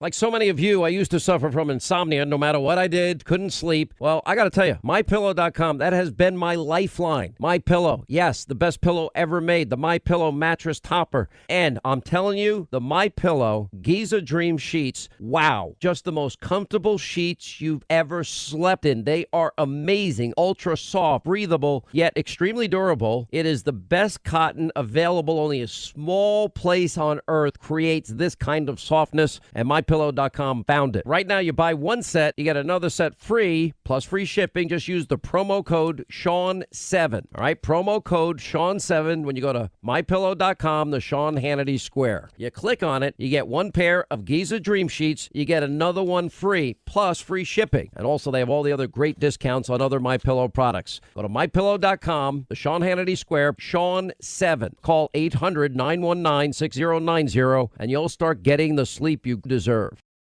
Like so many of you, I used to suffer from insomnia no matter what I did, couldn't sleep. Well, I got to tell you, MyPillow.com, that has been my lifeline. MyPillow, yes, the best pillow ever made, the MyPillow mattress topper. And I'm telling you, the MyPillow Giza Dream Sheets, wow, just the most comfortable sheets you've ever slept in. They are amazing, ultra soft, breathable, yet extremely durable. It is the best cotton available. Only a small place on earth creates this kind of softness, and MyPillow.com found it. Right now, you buy one set, you get another set free, plus free shipping. Just use the promo code Sean7. All right, promo code Sean7 when you go to MyPillow.com, the Sean Hannity Square. You click on it, you get one pair of Giza Dream Sheets, you get another one free, plus free shipping. And also, they have all the other great discounts on other MyPillow products. Go to MyPillow.com, the Sean Hannity Square, Sean7. Call 800-919-6090, and you'll start getting the sleep you deserve.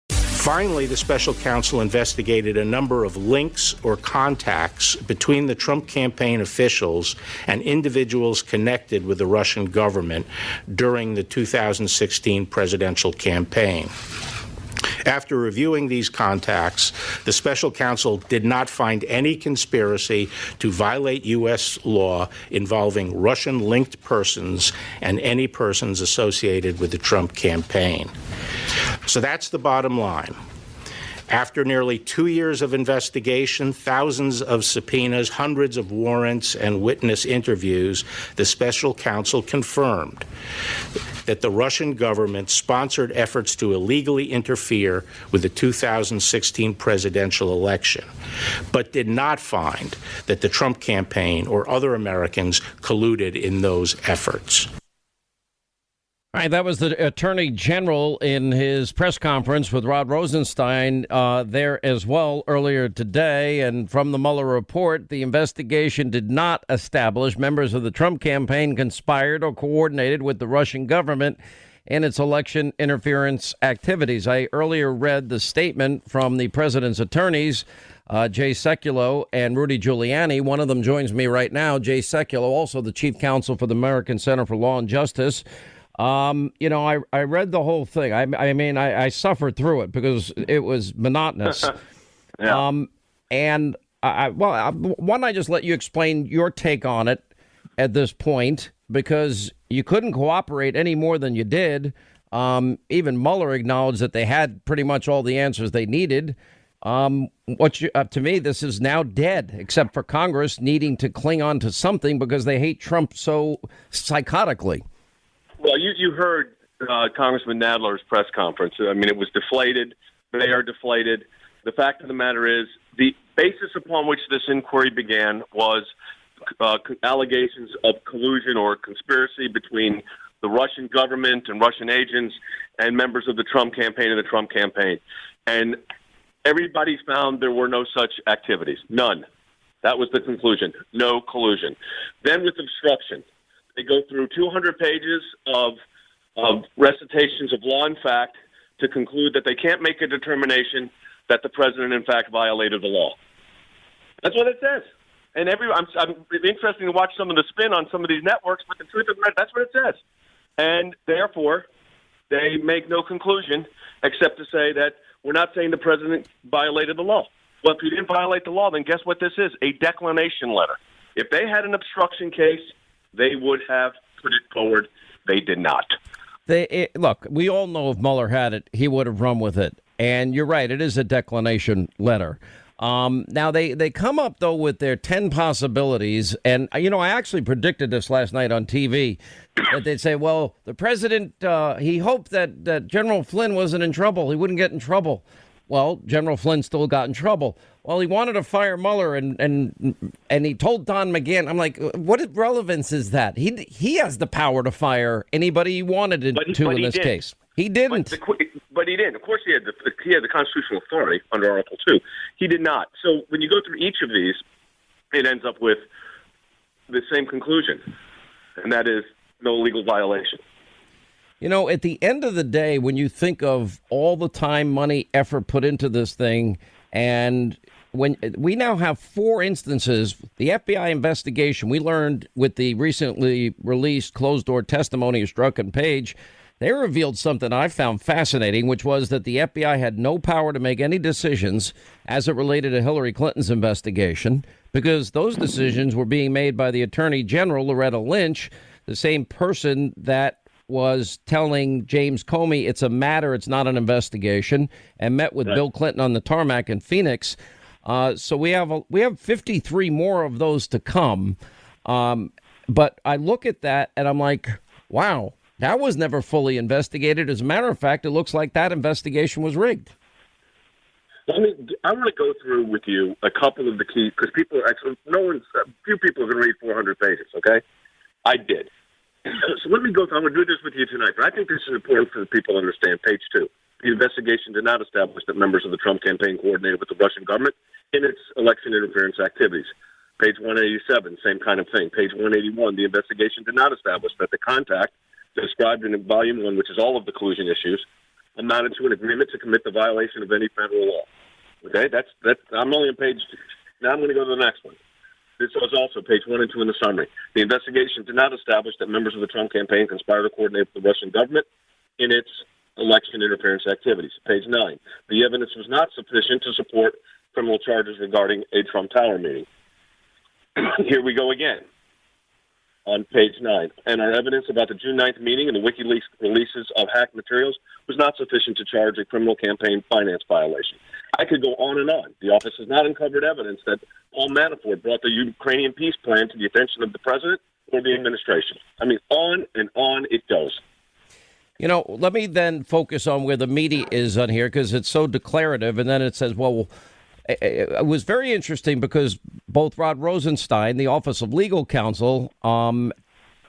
Finally, the special counsel investigated a number of links or contacts between the Trump campaign officials and individuals connected with the Russian government during the 2016 presidential campaign. After reviewing these contacts, the special counsel did not find any conspiracy to violate U.S. law involving Russian-linked persons and any persons associated with the Trump campaign. So that's the bottom line. After nearly 2 years of investigation, thousands of subpoenas, hundreds of warrants, and witness interviews, the special counsel confirmed that the Russian government sponsored efforts to illegally interfere with the 2016 presidential election, but did not find that the Trump campaign or other Americans colluded in those efforts. All right, that was the Attorney General in his press conference with Rod Rosenstein there as well earlier today. And from the Mueller report, the investigation did not establish members of the Trump campaign conspired or coordinated with the Russian government in its election interference activities. I earlier read the statement from the president's attorneys, Jay Sekulow and Rudy Giuliani. One of them joins me right now, Jay Sekulow, also the chief counsel for the American Center for Law and Justice. I read the whole thing. I suffered through it because it was monotonous. Yeah. Why don't I just let you explain your take on it at this point, because you couldn't cooperate any more than you did. Even Mueller acknowledged that they had pretty much all the answers they needed. To me, this is now dead, except for Congress needing to cling on to something because they hate Trump so psychotically. Well, you heard Congressman Nadler's press conference. I mean, it was deflated. They are deflated. The fact of the matter is the basis upon which this inquiry began was allegations of collusion or conspiracy between the Russian government and Russian agents and members of the Trump campaign and the Trump campaign. And everybody found there were no such activities. None. That was the conclusion. No collusion. Then with obstruction. They go through 200 pages of recitations of law and fact to conclude that they can't make a determination that the president, in fact, violated the law. That's what it says. And I'm interested to watch some of the spin on some of these networks, but the truth of the matter, that's what it says. And therefore, they make no conclusion except to say that we're not saying the president violated the law. Well, if he didn't violate the law, then guess what this is? A declination letter. If they had an obstruction case, they would have put it forward. They did not. Look, we all know if Mueller had it, he would have run with it. And you're right, it is a declination letter. Now, they come up, though, with their 10 possibilities. And, I actually predicted this last night on TV, that they'd say, well, the president, he hoped that General Flynn wasn't in trouble. He wouldn't get in trouble. Well, General Flynn still got in trouble. Well, he wanted to fire Mueller, and he told Don McGahn. I'm like, what relevance is that? He has the power to fire anybody he wanted to in this case. He didn't. But he didn't. Of course, he had the constitutional authority under Article 2. He did not. So when you go through each of these, it ends up with the same conclusion, and that is no legal violation. At the end of the day, when you think of all the time, money, effort put into this thing, and when we now have 4 instances, the FBI investigation, we learned with the recently released closed-door testimony of Strzok and Page, they revealed something I found fascinating, which was that the FBI had no power to make any decisions as it related to Hillary Clinton's investigation, because those decisions were being made by the Attorney General, Loretta Lynch, the same person that was telling James Comey it's a matter, it's not an investigation, and met with Bill Clinton on the tarmac in Phoenix. So we have 53 more of those to come. But I look at that and I'm like, wow, that was never fully investigated. As a matter of fact, it looks like that investigation was rigged. I want to go through with you a couple of the key, because few people can read 400 pages, okay? I did. So let me go through. I'm going to do this with you tonight, but I think this is important for the people to understand. Page 2. The investigation did not establish that members of the Trump campaign coordinated with the Russian government in its election interference activities. Page 187, same kind of thing. Page 181, the investigation did not establish that the contact described in Volume 1, which is all of the collusion issues, amounted to an agreement to commit the violation of any federal law. Okay, that's. I'm only on page. Now I'm going to go to the next one. This was also page 1 and 2 in the summary. The investigation did not establish that members of the Trump campaign conspired to coordinate with the Russian government in its election interference activities. Page 9. The evidence was not sufficient to support criminal charges regarding a Trump Tower meeting. Here we go again on page 9. And our evidence about the June 9th meeting and the WikiLeaks releases of hacked materials was not sufficient to charge a criminal campaign finance violation. I could go on and on. The office has not uncovered evidence that Paul Manafort brought the Ukrainian peace plan to the attention of the president or the administration. I mean, on and on it goes. You know, let me then focus on where the media is on here, because it's so declarative. And then it says, well, it was very interesting because both Rod Rosenstein, the Office of Legal Counsel,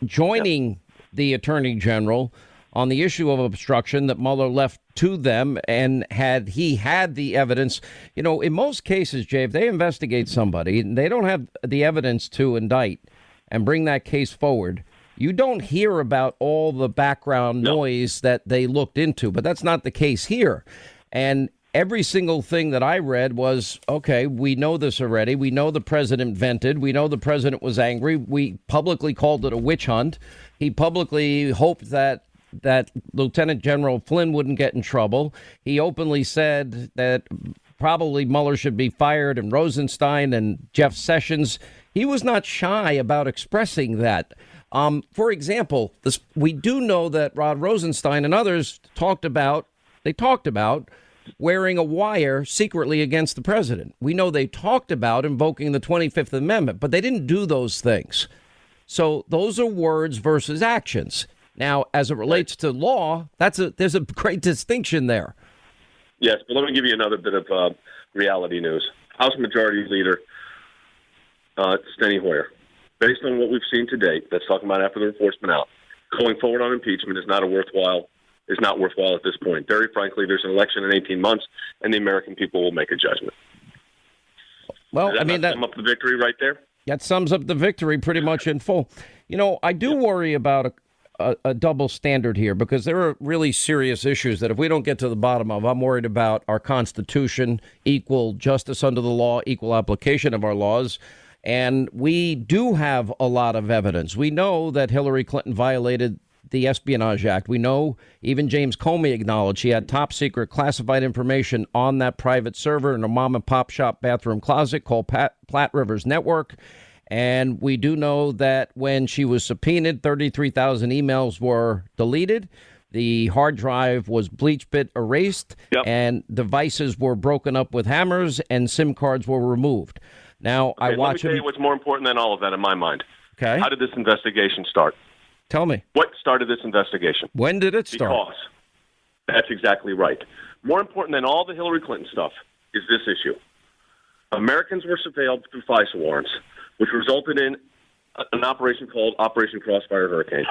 joining the Attorney General on the issue of obstruction that Mueller left to them, and had the evidence. You know, in most cases, Jay, if they investigate somebody and they don't have the evidence to indict and bring that case forward, you don't hear about all the background noise that they looked into. But that's not the case here. And every single thing that I read was, okay, we know this already. We know the president vented. We know the president was angry. We publicly called it a witch hunt. He publicly hoped that Lieutenant General Flynn wouldn't get in trouble. He openly said that probably Mueller should be fired, and Rosenstein and Jeff Sessions. He was not shy about expressing that. For example, we do know that Rod Rosenstein and others talked about wearing a wire secretly against the president. We know they talked about invoking the 25th Amendment, but they didn't do those things. So those are words versus actions. Now, as it relates to law, there's a great distinction there. Yes, but let me give you another bit of reality news. House Majority Leader Steny Hoyer, based on what we've seen to date, that's talking about after the report's been out, going forward on impeachment is not worthwhile at this point. Very frankly, there's an election in 18 months, and the American people will make a judgment. Well, Does that sum up the victory right there? That sums up the victory pretty much in full. You know, I do worry about a double standard here, because there are really serious issues that if we don't get to the bottom of, I'm worried about our Constitution, equal justice under the law, equal application of our laws. And we do have a lot of evidence. We know that Hillary Clinton violated the Espionage Act. We know even James Comey acknowledged she had top secret classified information on that private server in a mom and pop shop bathroom closet called Platte Rivers Network. And we do know that when she was subpoenaed, 33,000 emails were deleted. The hard drive was bleach bit erased, and devices were broken up with hammers, and SIM cards were removed. Now, okay, let me tell you what's more important than all of that in my mind. Okay. How did this investigation start? Tell me. What started this investigation? When did it start? Because that's exactly right. More important than all the Hillary Clinton stuff is this issue. Americans were surveilled through FISA warrants, which resulted in an operation called Operation Crossfire Hurricane,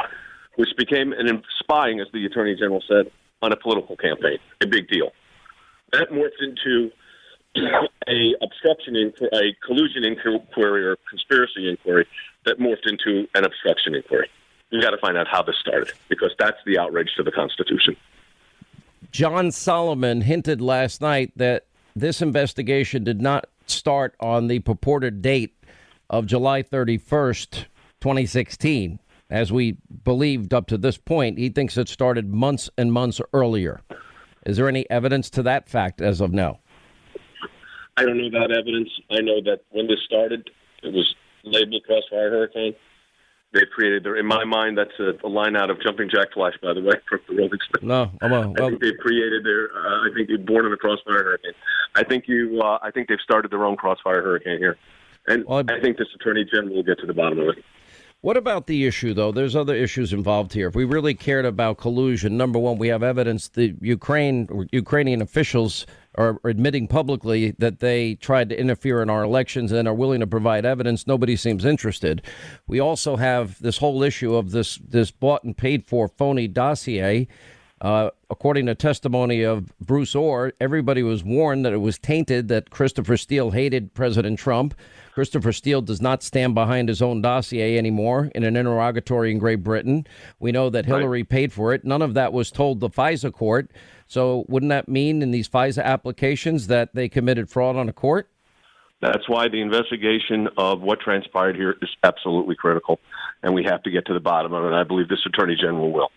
which became an spying, as the Attorney General said, on a political campaign. A big deal. That morphed into a collusion inquiry or conspiracy inquiry that morphed into an obstruction inquiry. We've got to find out how this started, because that's the outrage to the Constitution. John Solomon hinted last night that this investigation did not start on the purported date of July 31st, 2016. as we believed up to this point. He thinks it started months and months earlier. Is there any evidence to that fact as of now? I don't know that evidence. I know that when this started, it was labeled Crossfire Hurricane. They've created in my mind, that's a line out of Jumping Jack Flash, by the way, from the Rolling Stones. No, I think they've created I think they're born in a Crossfire Hurricane. I think they've started their own Crossfire Hurricane here. And I think this Attorney General will get to the bottom of it. What about the issue, though? There's other issues involved here. If we really cared about collusion, number one, we have evidence the Ukrainian officials are admitting publicly that they tried to interfere in our elections and are willing to provide evidence. Nobody seems interested. We also have this whole issue of this bought and paid for phony dossier. According to testimony of Bruce Orr, everybody was warned that it was tainted, that Christopher Steele hated President Trump. Christopher Steele does not stand behind his own dossier anymore in an interrogatory in Great Britain. We know that Hillary paid for it. None of that was told the FISA court. So wouldn't that mean in these FISA applications that they committed fraud on a court? That's why the investigation of what transpired here is absolutely critical, and we have to get to the bottom of it. I believe this Attorney General will.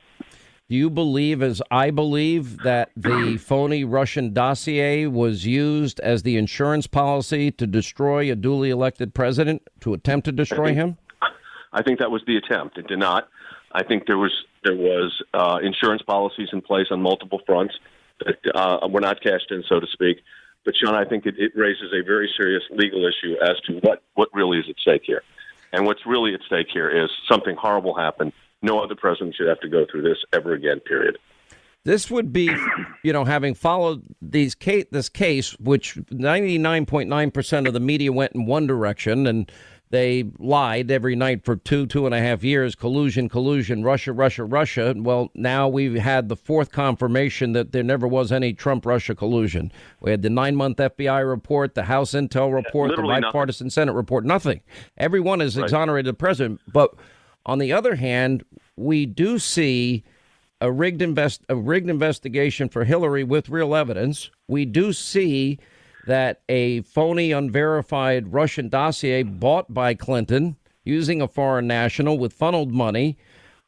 Do you believe, as I believe, that the phony Russian dossier was used as the insurance policy to destroy a duly elected president, to attempt to destroy him? I think that was the attempt. It did not. I think there was insurance policies in place on multiple fronts that were not cashed in, so to speak. But, Sean, I think it raises a very serious legal issue as to what really is at stake here. And what's really at stake here is something horrible happened. No other president should have to go through this ever again, period. This would be, having followed this case, which 99.9% of the media went in one direction, and they lied every night for 2.5 years, collusion, Russia. Well, now we've had the fourth confirmation that there never was any Trump-Russia collusion. We had the 9-month FBI report, the House Intel report, the bipartisan Senate report, nothing. Everyone has exonerated the president. But on the other hand, we do see a rigged investigation for Hillary with real evidence. We do see that a phony, unverified Russian dossier bought by Clinton using a foreign national with funneled money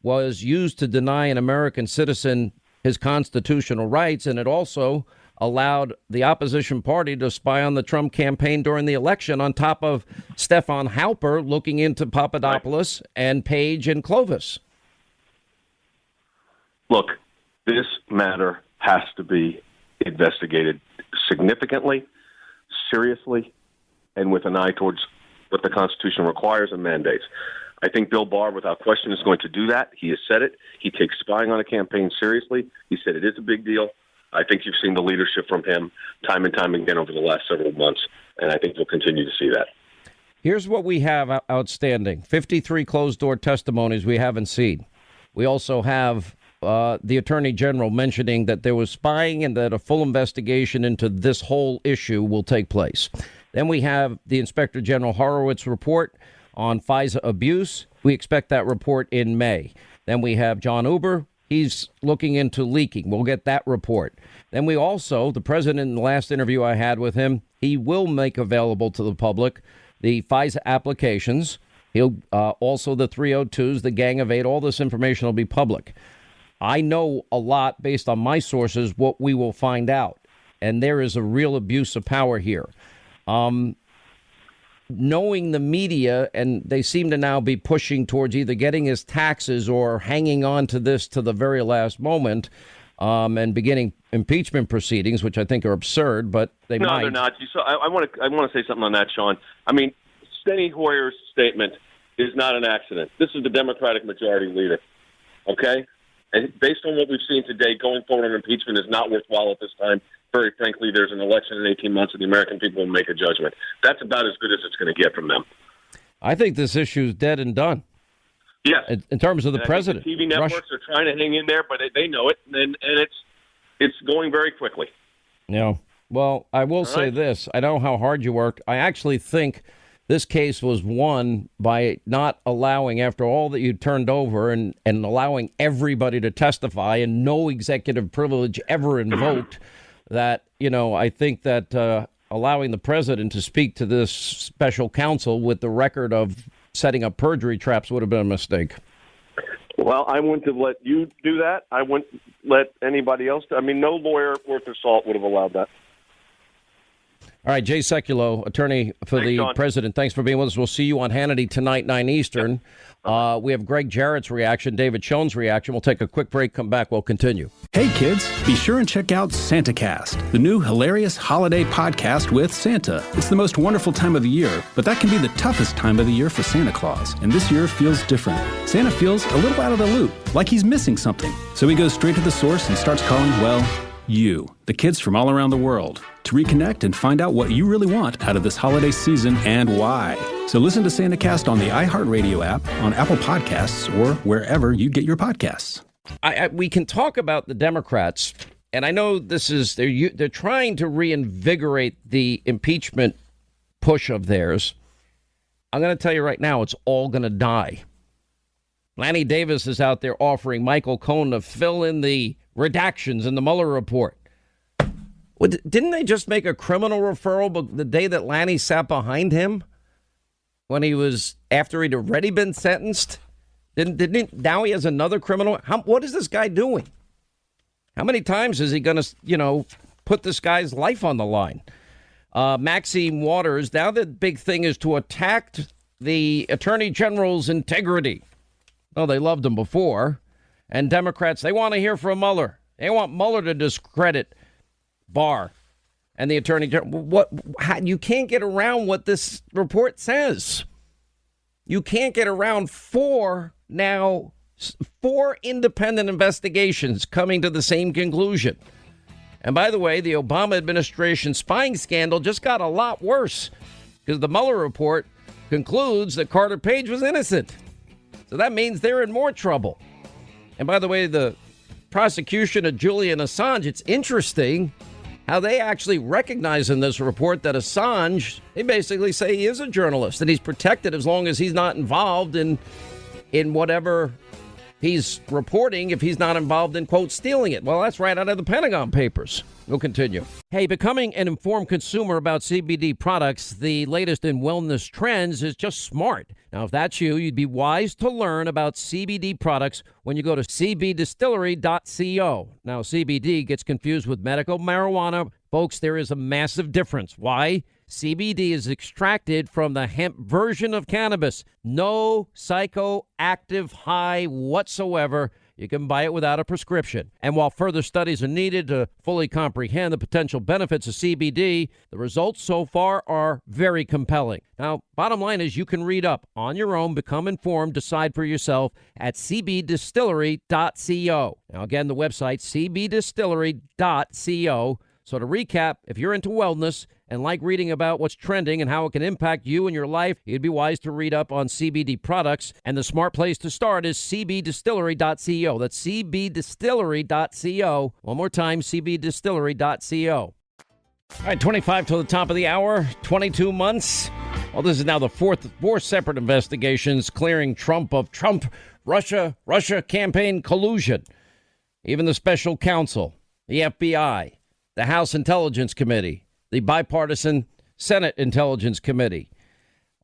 was used to deny an American citizen his constitutional rights. And it also allowed the opposition party to spy on the Trump campaign during the election, on top of Stefan Halper looking into Papadopoulos and Page and Clovis. Look, this matter has to be investigated significantly, seriously, and with an eye towards what the Constitution requires and mandates. I think Bill Barr, without question, is going to do that. He has said it. He takes spying on a campaign seriously. He said it is a big deal. I think you've seen the leadership from him time and time again over the last several months, and I think we'll continue to see that. Here's what we have outstanding. 53 closed-door testimonies we haven't seen. We also have the Attorney General mentioning that there was spying and that a full investigation into this whole issue will take place. Then we have the Inspector General Horowitz report on FISA abuse. We expect that report in May. Then we have John Uber. He's looking into leaking. We'll get that report. Then we also, the president, in the last interview I had with him, he will make available to the public the FISA applications. He'll also the 302s, the Gang of Eight. All this information will be public. I know a lot based on my sources what we will find out. And there is a real abuse of power here. Knowing the media, and they seem to now be pushing towards either getting his taxes or hanging on to this to the very last moment, and beginning impeachment proceedings, which I think are absurd, but they might. No, they're not. So I want to say something on that, Sean. I mean, Steny Hoyer's statement is not an accident. This is the Democratic majority leader, okay? And based on what we've seen today, going forward on impeachment is not worthwhile at this time. Very frankly, there's an election in 18 months, and the American people will make a judgment. That's about as good as it's going to get from them. I think this issue is dead and done. Yes. In terms of the president. The TV networks are trying to hang in there, but they know it, and it's going very quickly. Yeah. Well, I will say this. I know how hard you worked. I actually think this case was won by not allowing, after all that you turned over and allowing everybody to testify and no executive privilege ever invoked, that, I think that allowing the president to speak to this special counsel with the record of setting up perjury traps would have been a mistake. Well, I wouldn't have let you do that. I wouldn't let anybody else do. I mean, no lawyer worth their salt would have allowed that. All right, Jay Sekulow, attorney for the John. president. Thanks for being with us. We'll see you on Hannity tonight, 9 Eastern. Yep. We have Greg Jarrett's reaction, David Schoen's reaction. We'll take a quick break, come back, we'll continue. Hey kids, be sure and check out SantaCast, the new hilarious holiday podcast with Santa. It's the most wonderful time of the year, but that can be the toughest time of the year for Santa Claus, and this year feels different. Santa feels a little out of the loop, like he's missing something. So he goes straight to the source and starts calling, well, you, the kids from all around the world, to reconnect and find out what you really want out of this holiday season and why. So listen to SantaCast on the iHeartRadio app, on Apple Podcasts, or wherever you get your podcasts. We can talk about the Democrats, and I know this is they're trying to reinvigorate the impeachment push of theirs. I'm going to tell you right now, it's all going to die. Lanny Davis is out there offering Michael Cohen to fill in the redactions in the Mueller report. Didn't they just make a criminal referral the day that Lanny sat behind him when after he'd already been sentenced? Now he has another criminal. What is this guy doing? How many times is he going to, put this guy's life on the line? Maxine Waters, now the big thing is to attack the Attorney General's integrity. Oh, they loved him before. And Democrats, they want to hear from Mueller. They want Mueller to discredit Barr and the Attorney General. You can't get around what this report says. You can't get around four independent investigations coming to the same conclusion. And by the way, the Obama administration spying scandal just got a lot worse because the Mueller report concludes that Carter Page was innocent. So that means they're in more trouble. And by the way, the prosecution of Julian Assange, it's interesting how they actually recognize in this report that Assange, they basically say he is a journalist, that he's protected as long as he's not involved in whatever he's reporting, if he's not involved in, quote, stealing it. Well, that's right out of the Pentagon Papers. We'll continue. Hey, becoming an informed consumer about CBD products, the latest in wellness trends, is just smart. Now, if that's you, you'd be wise to learn about CBD products when you go to cbdistillery.co. Now, CBD gets confused with medical marijuana. Folks, there is a massive difference. Why? CBD is extracted from the hemp version of cannabis. No psychoactive high whatsoever. You can buy it without a prescription. And while further studies are needed to fully comprehend the potential benefits of CBD, the results so far are very compelling. Now, bottom line is you can read up on your own, become informed, decide for yourself at cbdistillery.co. Now, again, the website, cbdistillery.co. So to recap, if you're into wellness and like reading about what's trending and how it can impact you and your life, you'd be wise to read up on CBD products. And the smart place to start is cbdistillery.co. That's cbdistillery.co. One more time, cbdistillery.co. All right, 25 till the top of the hour, 22 months. Well, this is now the four separate investigations clearing Trump of Russia campaign collusion. Even the special counsel, the FBI, the House Intelligence Committee, the bipartisan Senate Intelligence Committee,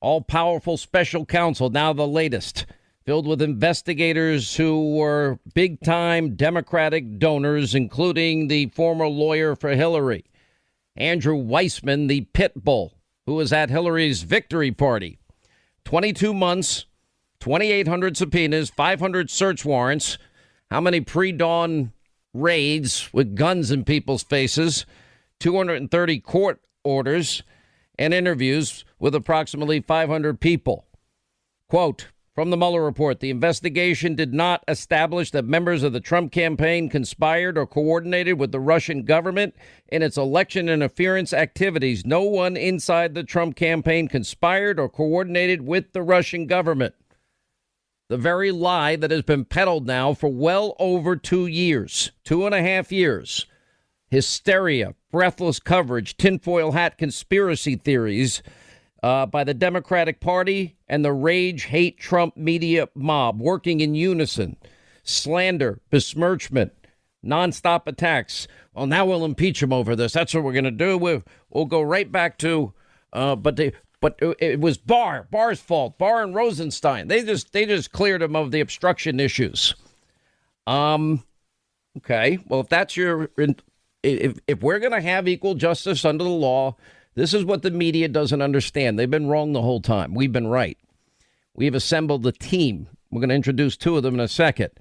all-powerful special counsel, now the latest, filled with investigators who were big-time Democratic donors, including the former lawyer for Hillary, Andrew Weissman, the pit bull, who was at Hillary's victory party. 22 months, 2,800 subpoenas, 500 search warrants, how many pre-dawn raids with guns in people's faces, 230 court orders, and interviews with approximately 500 people. Quote, from the Mueller report, the investigation did not establish that members of the Trump campaign conspired or coordinated with the Russian government in its election interference activities. No one inside the Trump campaign conspired or coordinated with the Russian government. The very lie that has been peddled now for well over 2 years, 2.5 years. Hysteria, breathless coverage, tinfoil hat conspiracy theories by the Democratic Party and the rage, hate Trump media mob working in unison. Slander, besmirchment, nonstop attacks. Well, now we'll impeach him over this. That's what we're going to do. We'll go right back to, but But it was Barr's fault. Barr and Rosenstein. They just cleared him of the obstruction issues. Okay. Well, if that's if we're going to have equal justice under the law, this is what the media doesn't understand. They've been wrong the whole time. We've been right. We've assembled a team. We're going to introduce two of them in a second.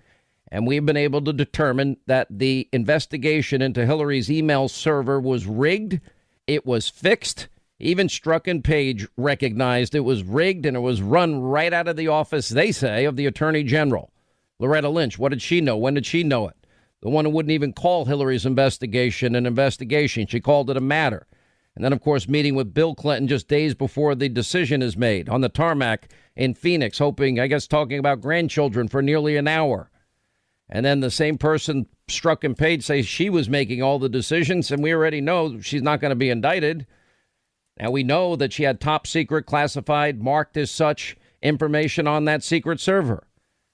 And we've been able to determine that the investigation into Hillary's email server was rigged. It was fixed. Even Strzok and Page recognized it was rigged, and it was run right out of the office, they say, of the Attorney General. Loretta Lynch, what did she know? When did she know it? The one who wouldn't even call Hillary's investigation an investigation. She called it a matter. And then, of course, meeting with Bill Clinton just days before the decision is made on the tarmac in Phoenix, hoping, I guess, talking about grandchildren for nearly an hour. And then the same person, Strzok and Page, say she was making all the decisions, and we already know she's not going to be indicted. Now, we know that she had top secret, classified, marked as such information on that secret server.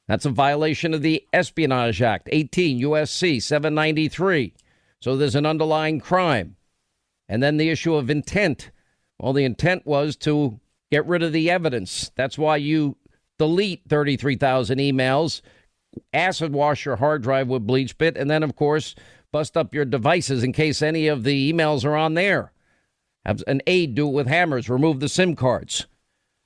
That's a violation of the Espionage Act, 18 U.S.C. 793. So there's an underlying crime. And then the issue of intent. Well, the intent was to get rid of the evidence. That's why you delete 33,000 emails, acid wash your hard drive with bleach bit, and then, of course, bust up your devices in case any of the emails are on there. Have an aide do it with hammers, remove the SIM cards.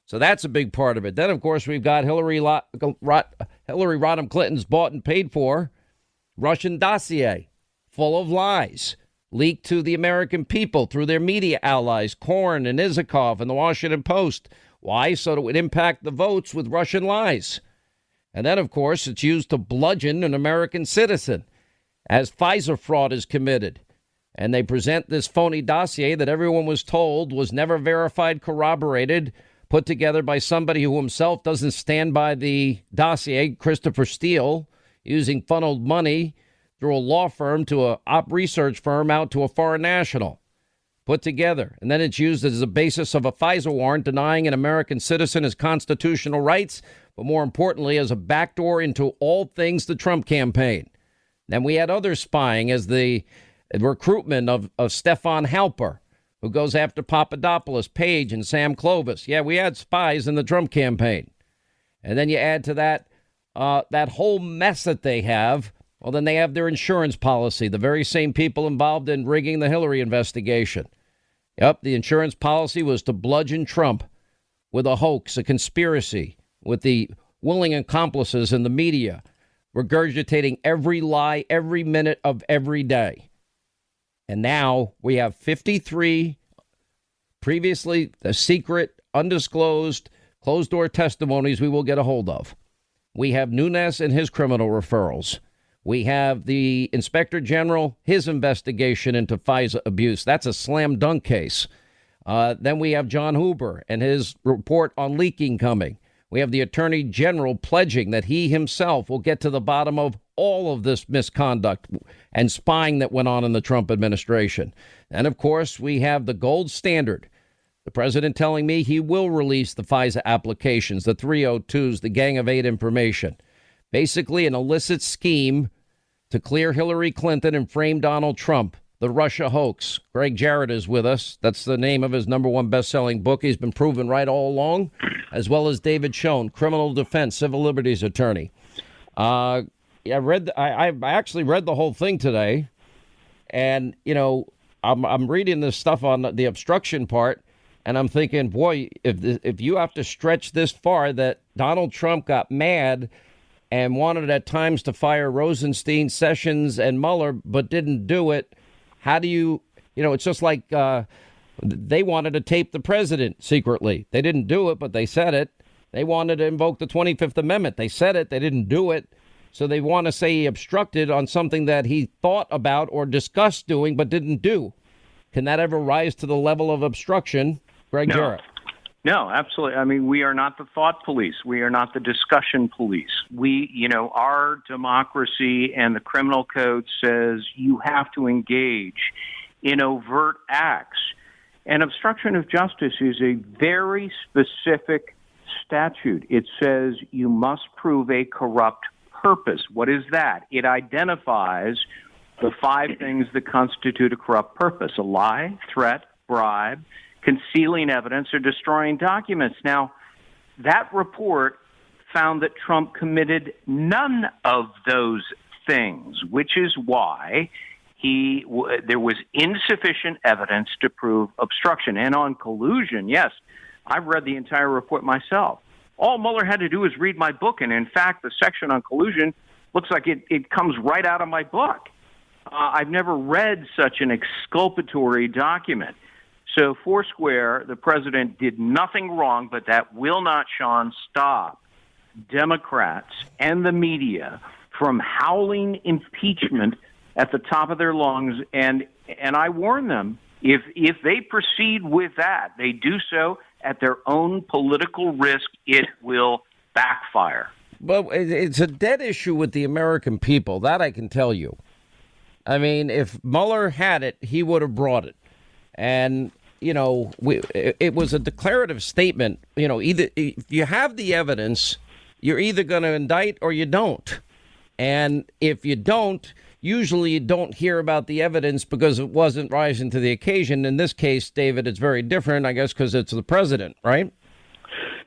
So that's a big part of it. Then, of course, we've got Hillary Rodham Clinton's bought and paid for Russian dossier full of lies leaked to the American people through their media allies, Korn and Isakov and the Washington Post. Why? So that it would impact the votes with Russian lies. And then, of course, it's used to bludgeon an American citizen as FISA fraud is committed. And they present this phony dossier that everyone was told was never verified, corroborated, put together by somebody who himself doesn't stand by the dossier, Christopher Steele, using funneled money through a law firm to a op research firm out to a foreign national, put together. And then it's used as a basis of a FISA warrant denying an American citizen his constitutional rights, but more importantly, as a backdoor into all things the Trump campaign. Then we had other spying as the recruitment of Stefan Halper, who goes after Papadopoulos, Page, and Sam Clovis. Yeah, we had spies in the Trump campaign. And then you add to that that whole mess that they have. Well, then they have their insurance policy, the very same people involved in rigging the Hillary investigation. Yep, the insurance policy was to bludgeon Trump with a hoax, a conspiracy, with the willing accomplices in the media, regurgitating every lie every minute of every day. And now we have 53 previously secret, undisclosed, closed-door testimonies we will get a hold of. We have Nunes and his criminal referrals. We have the Inspector General, his investigation into FISA abuse. That's a slam dunk case. Then we have John Huber and his report on leaking coming. We have the Attorney General pledging that he himself will get to the bottom of all of this misconduct and spying that went on in the Trump administration. And, of course, we have the gold standard. The president telling me he will release the FISA applications, the 302s, the Gang of Eight information. Basically an illicit scheme to clear Hillary Clinton and frame Donald Trump, the Russia hoax. Greg Jarrett is with us. That's the name of his -- best-selling book. He's been proven right all along, as well as David Schoen, criminal defense, civil liberties attorney. I actually read the whole thing today, and I'm reading this stuff on the obstruction part, and I'm thinking, boy, if you have to stretch this far, that Donald Trump got mad and wanted at times to fire Rosenstein, Sessions, and Mueller, but didn't do it. How do you, it's just like they wanted to tape the president secretly. They didn't do it, but they said it. They wanted to invoke the 25th Amendment. They said it. They didn't do it. So they want to say he obstructed on something that he thought about or discussed doing, but didn't do. Can that ever rise to the level of obstruction? Greg Jarrett. No, absolutely. I mean, we are not the thought police. We are not the discussion police. Our democracy and the criminal code says you have to engage in overt acts. And obstruction of justice is a very specific statute. It says you must prove a corrupt purpose. What is that? It identifies the 5 things that constitute a corrupt purpose: a lie, threat, bribe, concealing evidence, or destroying documents. Now, that report found that Trump committed none of those things, which is why there was insufficient evidence to prove obstruction. And on collusion, yes, I've read the entire report myself. All Mueller had to do was read my book, and in fact, the section on collusion looks like it comes right out of my book. I've never read such an exculpatory document. So foursquare, the president did nothing wrong, but that will not, Sean, stop Democrats and the media from howling impeachment at the top of their lungs. And I warn them, if they proceed with that, they do so at their own political risk. It will backfire. Well, it's a dead issue with the American people. That I can tell you. I mean, if Mueller had it, he would have brought it. And, you know, it was a declarative statement. You know, either if you have the evidence, you're either going to indict or you don't. And if you don't, usually you don't hear about the evidence because it wasn't rising to the occasion. In this case, David, it's very different, I guess, because it's the president, right?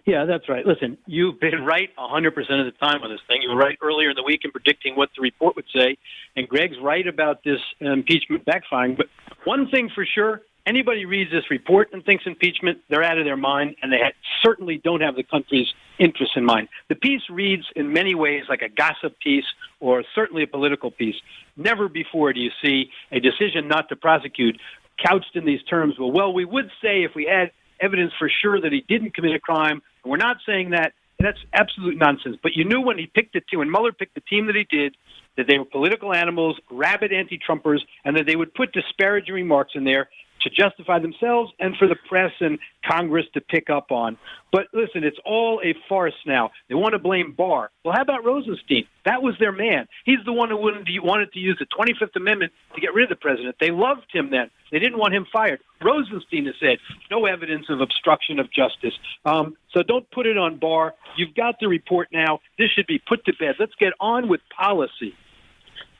Yeah, that's right. Listen, you've been right 100% of the time on this thing. You were right earlier in the week in predicting what the report would say, and Greg's right about this impeachment backfiring. But one thing for sure, anybody reads this report and thinks impeachment, they're out of their mind, and they certainly don't have the country's interests in mind. The piece reads in many ways like a gossip piece or certainly a political piece. Never before do you see a decision not to prosecute couched in these terms. Well, we would say if we had evidence for sure that he didn't commit a crime, and we're not saying that. That's absolute nonsense. But you knew when he picked the team, when Mueller picked the team that he did, that they were political animals, rabid anti-Trumpers, and that they would put disparaging remarks in there to justify themselves and for the press and Congress to pick up on. But listen, it's all a farce now. They want to blame Barr. Well, how about Rosenstein? That was their man. He's the one who wanted to use the 25th Amendment to get rid of the president. They loved him then. They didn't want him fired. Rosenstein has said no evidence of obstruction of justice. So don't put it on Barr. You've got the report now. This should be put to bed. Let's get on with policy.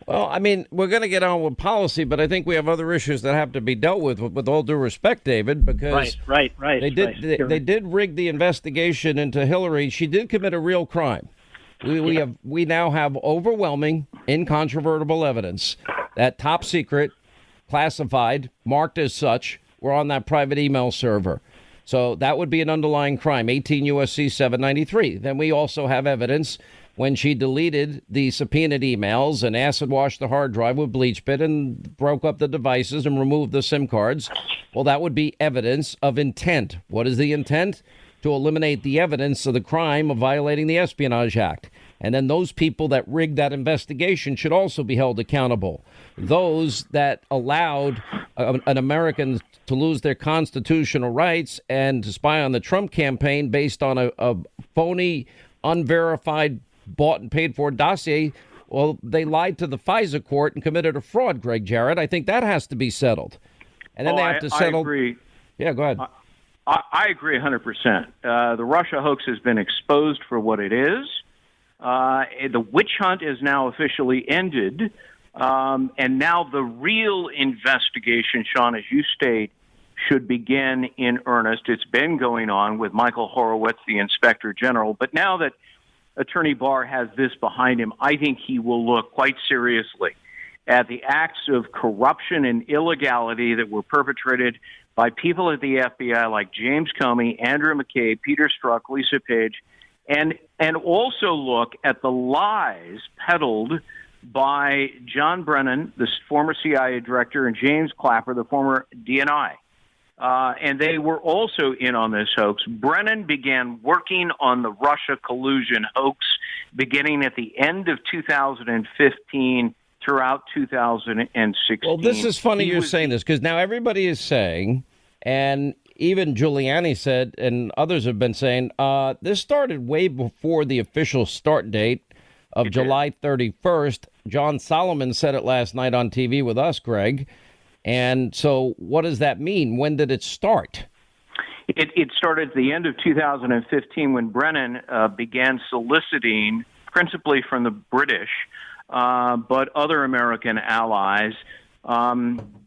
Well, I mean, we're going to get on with policy, but I think we have other issues that have to be dealt with all due respect, David, because right. They did rig the investigation into Hillary. She did commit a real crime. We now have overwhelming, incontrovertible evidence that top secret, classified, marked as such, were on that private email server. So that would be an underlying crime, 18 U.S.C. 793. Then we also have evidence when she deleted the subpoenaed emails and acid washed the hard drive with bleach bit and broke up the devices and removed the SIM cards. Well, that would be evidence of intent. What is the intent? To eliminate the evidence of the crime of violating the Espionage Act. And then those people that rigged that investigation should also be held accountable. Those that allowed an American to lose their constitutional rights and to spy on the Trump campaign based on a phony, unverified, bought and paid for dossier, well, they lied to the FISA court and committed a fraud, Greg Jarrett. I think that has to be settled. And then they have to settle. I agree. Yeah, go ahead. I agree 100%. The Russia hoax has been exposed for what it is. The witch hunt is now officially ended. And now the real investigation, Sean, as you state, should begin in earnest. It's been going on with Michael Horowitz, the Inspector General. But now that Attorney Barr has this behind him, I think he will look quite seriously at the acts of corruption and illegality that were perpetrated by people at the FBI like James Comey, Andrew McCabe, Peter Strzok, Lisa Page, and also look at the lies peddled by John Brennan, the former CIA director, and James Clapper, the former DNI. And they were also in on this hoax. Brennan began working on the Russia collusion hoax beginning at the end of 2015 throughout 2016. Well, this is funny you're saying this, because now everybody is saying, and even Giuliani said, and others have been saying, this started way before the official start date of July 31st. John Solomon said it last night on TV with us, Greg. And so what does that mean? When did it start? It started at the end of 2015 when Brennan began soliciting, principally from the British, but other American allies,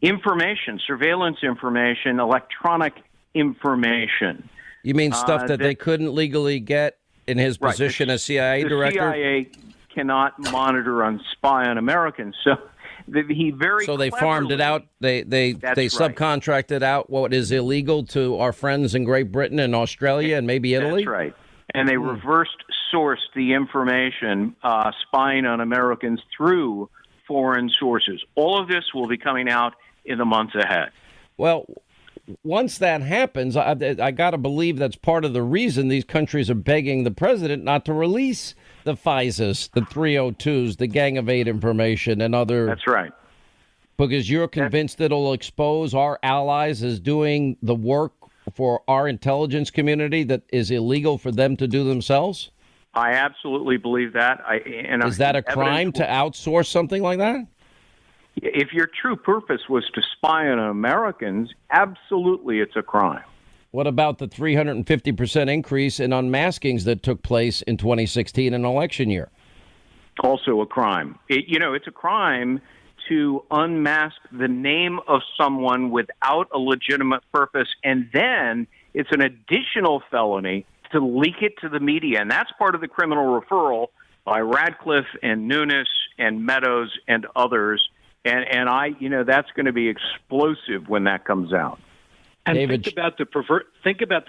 information, surveillance information, electronic information. You mean stuff that they couldn't legally get in his position as CIA director? The CIA cannot monitor and spy on Americans, so he very so they farmed it out. They subcontracted out what is illegal to our friends in Great Britain and Australia and maybe Italy. That's right. And they reversed sourced the information spying on Americans through foreign sources. All of this will be coming out in the months ahead. Well, once that happens, I got to believe that's part of the reason these countries are begging the president not to release the FISAs, the 302s, the Gang of Eight information, and other. That's right. Because you're convinced it'll expose our allies as doing the work for our intelligence community that is illegal for them to do themselves? I absolutely believe that. Is that a crime to outsource something like that? If your true purpose was to spy on Americans, absolutely it's a crime. What about the 350% increase in unmaskings that took place in 2016, an election year? Also a crime. It's a crime to unmask the name of someone without a legitimate purpose, and then it's an additional felony to leak it to the media. And that's part of the criminal referral by Radcliffe and Nunes and Meadows and others. And that's going to be explosive when that comes out. And think about the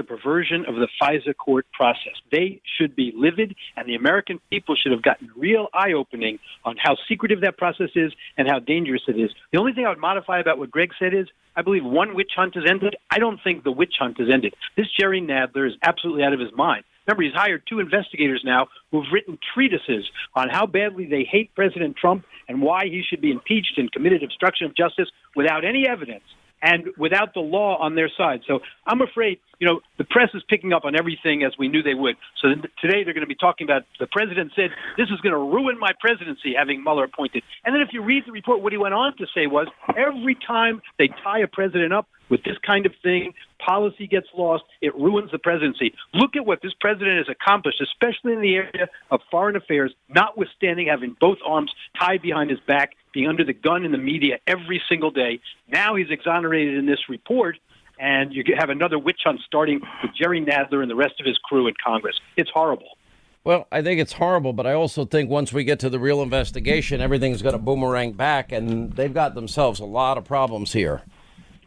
perversion of the FISA court process. They should be livid, and the American people should have gotten real eye-opening on how secretive that process is and how dangerous it is. The only thing I would modify about what Greg said is, I believe one witch hunt has ended. I don't think the witch hunt has ended. This Jerry Nadler is absolutely out of his mind. Remember, he's hired 2 investigators now who've written treatises on how badly they hate President Trump and why he should be impeached and committed obstruction of justice without any evidence and without the law on their side. So I'm afraid, the press is picking up on everything as we knew they would. So today they're going to be talking about the president said, this is going to ruin my presidency, having Mueller appointed. And then if you read the report, what he went on to say was, every time they tie a president up with this kind of thing, policy gets lost, it ruins the presidency. Look at what this president has accomplished, especially in the area of foreign affairs, notwithstanding having both arms tied behind his back, being under the gun in the media every single day. Now he's exonerated in this report, and you have another witch hunt starting with Jerry Nadler and the rest of his crew in Congress. It's horrible. Well, I think it's horrible, but I also think once we get to the real investigation, everything's going to boomerang back, and they've got themselves a lot of problems here.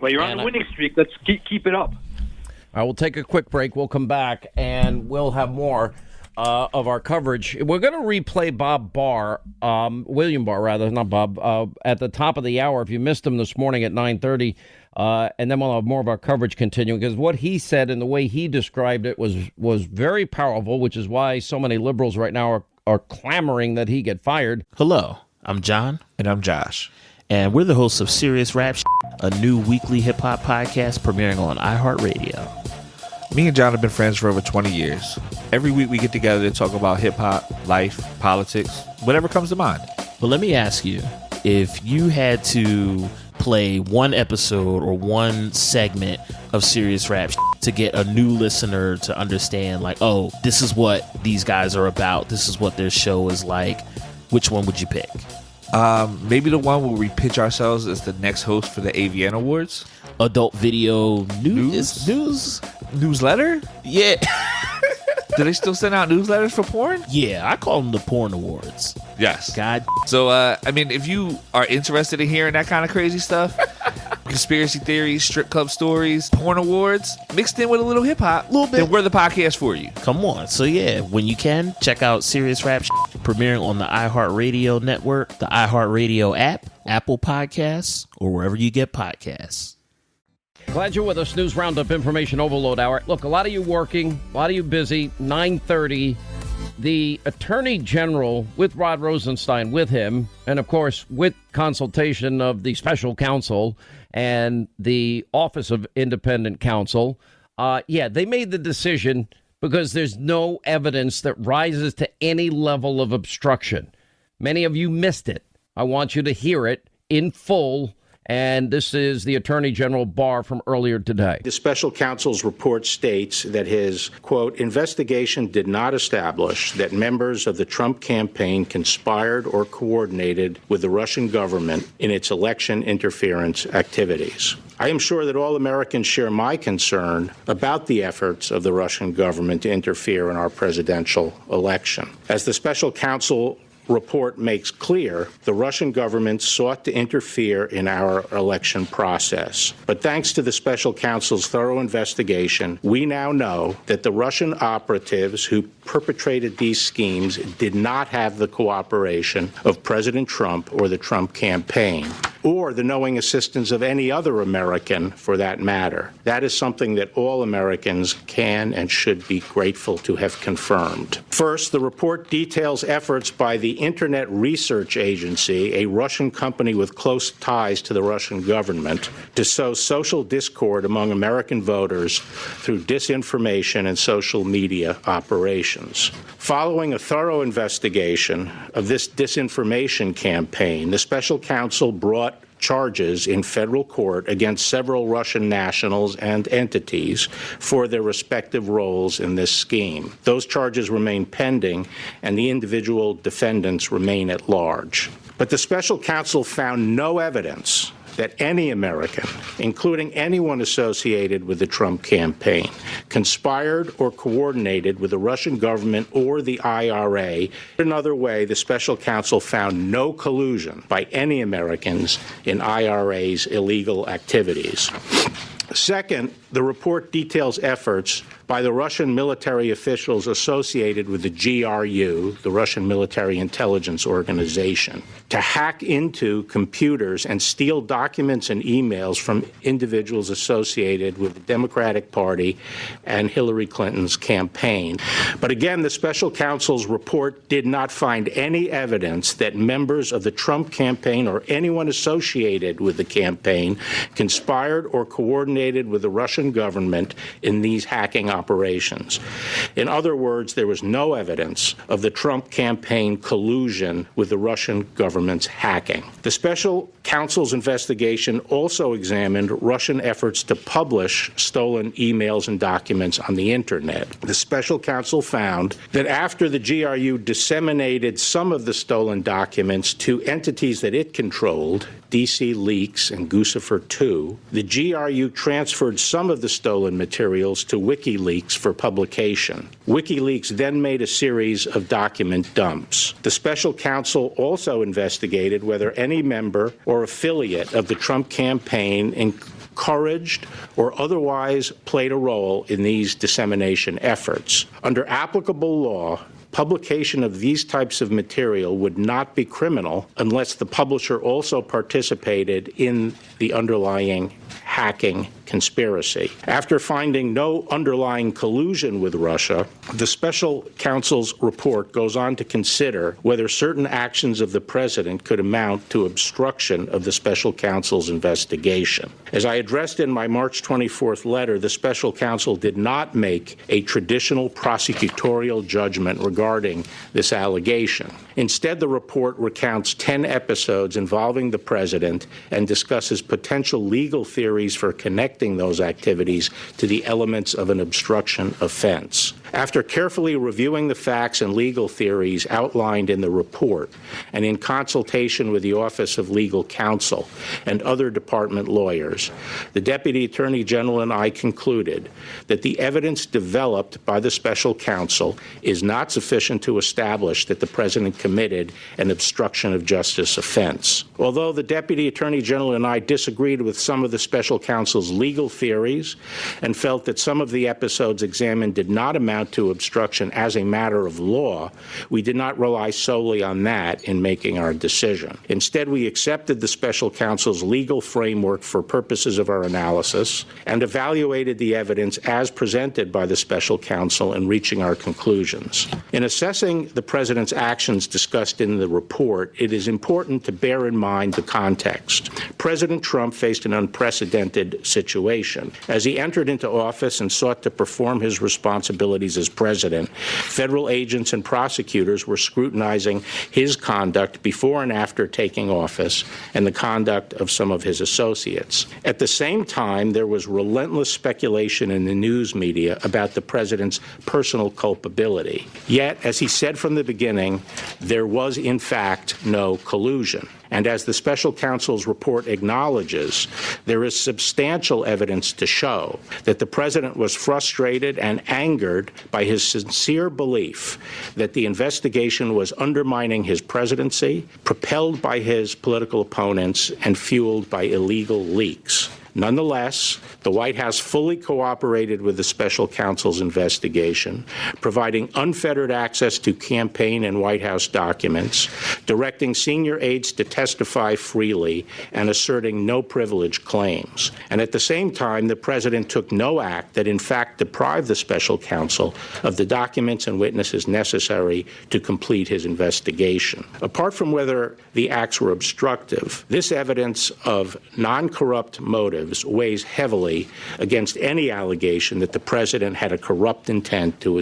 Well, you're on a winning streak. Let's keep it up. I will take a quick break. We'll come back, and we'll have more of our coverage. We're going to replay Bob Barr, William Barr, rather, not Bob, at the top of the hour. If you missed him this morning at 9:30, and then we'll have more of our coverage continuing, because what he said and the way he described it was very powerful, which is why so many liberals right now are clamoring that he get fired. Hello, I'm John. And I'm Josh. And we're the hosts of Serious Rap, a new weekly hip-hop podcast premiering on iHeartRadio. Me and John have been friends for over 20 years. Every week we get together to talk about hip-hop, life, politics, whatever comes to mind. But let me ask you, if you had to play one episode or one segment of Serious Rap to get a new listener to understand, like, oh, this is what these guys are about, this is what their show is like, which one would you pick? Maybe the one where we pitch ourselves as the next host for the AVN Awards. Adult video news? Newsletter? Yeah. Do they still send out newsletters for porn? Yeah, I call them the Porn Awards. Yes. God. So, if you are interested in hearing that kind of crazy stuff, conspiracy theories, strip club stories, porn awards, mixed in with a little hip-hop, then we're the podcast for you. Come on. So, yeah, when you can, check out Serious Rap premiering on the iHeartRadio network, the iHeartRadio app, Apple Podcasts, or wherever you get podcasts. Glad you're with us. News Roundup Information Overload Hour. Look, a lot of you working, a lot of you busy. 9:30, the Attorney General with Rod Rosenstein with him, and of course with consultation of the special counsel and the Office of Independent Counsel. They made the decision because there's no evidence that rises to any level of obstruction. Many of you missed it. I want you to hear it in full And this is the Attorney General Barr from earlier today. The special counsel's report states that his, quote, investigation did not establish that members of the Trump campaign conspired or coordinated with the Russian government in its election interference activities. I am sure that all Americans share my concern about the efforts of the Russian government to interfere in our presidential election. As the special counsel report makes clear, the Russian government sought to interfere in our election process. But thanks to the special counsel's thorough investigation, we now know that the Russian operatives who perpetrated these schemes did not have the cooperation of President Trump or the Trump campaign, or the knowing assistance of any other American for that matter. That is something that all Americans can and should be grateful to have confirmed. First, the report details efforts by the Internet Research Agency, a Russian company with close ties to the Russian government, to sow social discord among American voters through disinformation and social media operations. Following a thorough investigation of this disinformation campaign, the special counsel brought charges in federal court against several Russian nationals and entities for their respective roles in this scheme. Those charges remain pending, and the individual defendants remain at large. But the special counsel found no evidence that any American, including anyone associated with the Trump campaign, conspired or coordinated with the Russian government or the IRA. Another way, the special counsel found no collusion by any Americans in IRA's illegal activities. Second, the report details efforts by the Russian military officials associated with the GRU, the Russian Military Intelligence Organization, to hack into computers and steal documents and emails from individuals associated with the Democratic Party and Hillary Clinton's campaign. But again, the special counsel's report did not find any evidence that members of the Trump campaign or anyone associated with the campaign conspired or coordinated with the Russian government in these hacking operations. In other words, there was no evidence of the Trump campaign collusion with the Russian government's hacking. The special counsel's investigation also examined Russian efforts to publish stolen emails and documents on the internet. The special counsel found that after the GRU disseminated some of the stolen documents to entities that it controlled, DC Leaks and Guccifer 2, the GRU transferred some of the stolen materials to WikiLeaks for publication. WikiLeaks then made a series of document dumps. The special counsel also investigated whether any member or affiliate of the Trump campaign encouraged or otherwise played a role in these dissemination efforts. Under applicable law, publication of these types of material would not be criminal unless the publisher also participated in the underlying hacking conspiracy. After finding no underlying collusion with Russia, the special counsel's report goes on to consider whether certain actions of the president could amount to obstruction of the special counsel's investigation. As I addressed in my March 24th letter, the special counsel did not make a traditional prosecutorial judgment regarding this allegation. Instead, the report recounts 10 episodes involving the president and discusses potential legal theories for connecting those activities to the elements of an obstruction offense. After carefully reviewing the facts and legal theories outlined in the report, and in consultation with the Office of Legal Counsel and other department lawyers, the Deputy Attorney General and I concluded that the evidence developed by the special counsel is not sufficient to establish that the president committed an obstruction of justice offense. Although the Deputy Attorney General and I disagreed with some of the special counsel's legal theories and felt that some of the episodes examined did not amount to obstruction as a matter of law, we did not rely solely on that in making our decision. Instead, we accepted the special counsel's legal framework for purposes of our analysis and evaluated the evidence as presented by the special counsel in reaching our conclusions. In assessing the president's actions discussed in the report, it is important to bear in mind the context. President Trump faced an unprecedented situation situation. As he entered into office and sought to perform his responsibilities as president, federal agents and prosecutors were scrutinizing his conduct before and after taking office and the conduct of some of his associates. At the same time, there was relentless speculation in the news media about the president's personal culpability. Yet, as he said from the beginning, there was in fact no collusion. And as the special counsel's report acknowledges, there is substantial evidence to show that the president was frustrated and angered by his sincere belief that the investigation was undermining his presidency, propelled by his political opponents, and fueled by illegal leaks. Nonetheless, the White House fully cooperated with the special counsel's investigation, providing unfettered access to campaign and White House documents, directing senior aides to testify freely, and asserting no privilege claims. And at the same time, the president took no act that in fact deprived the special counsel of the documents and witnesses necessary to complete his investigation. Apart from whether the acts were obstructive, this evidence of non-corrupt motives weighs heavily against any allegation that the president had a corrupt intent to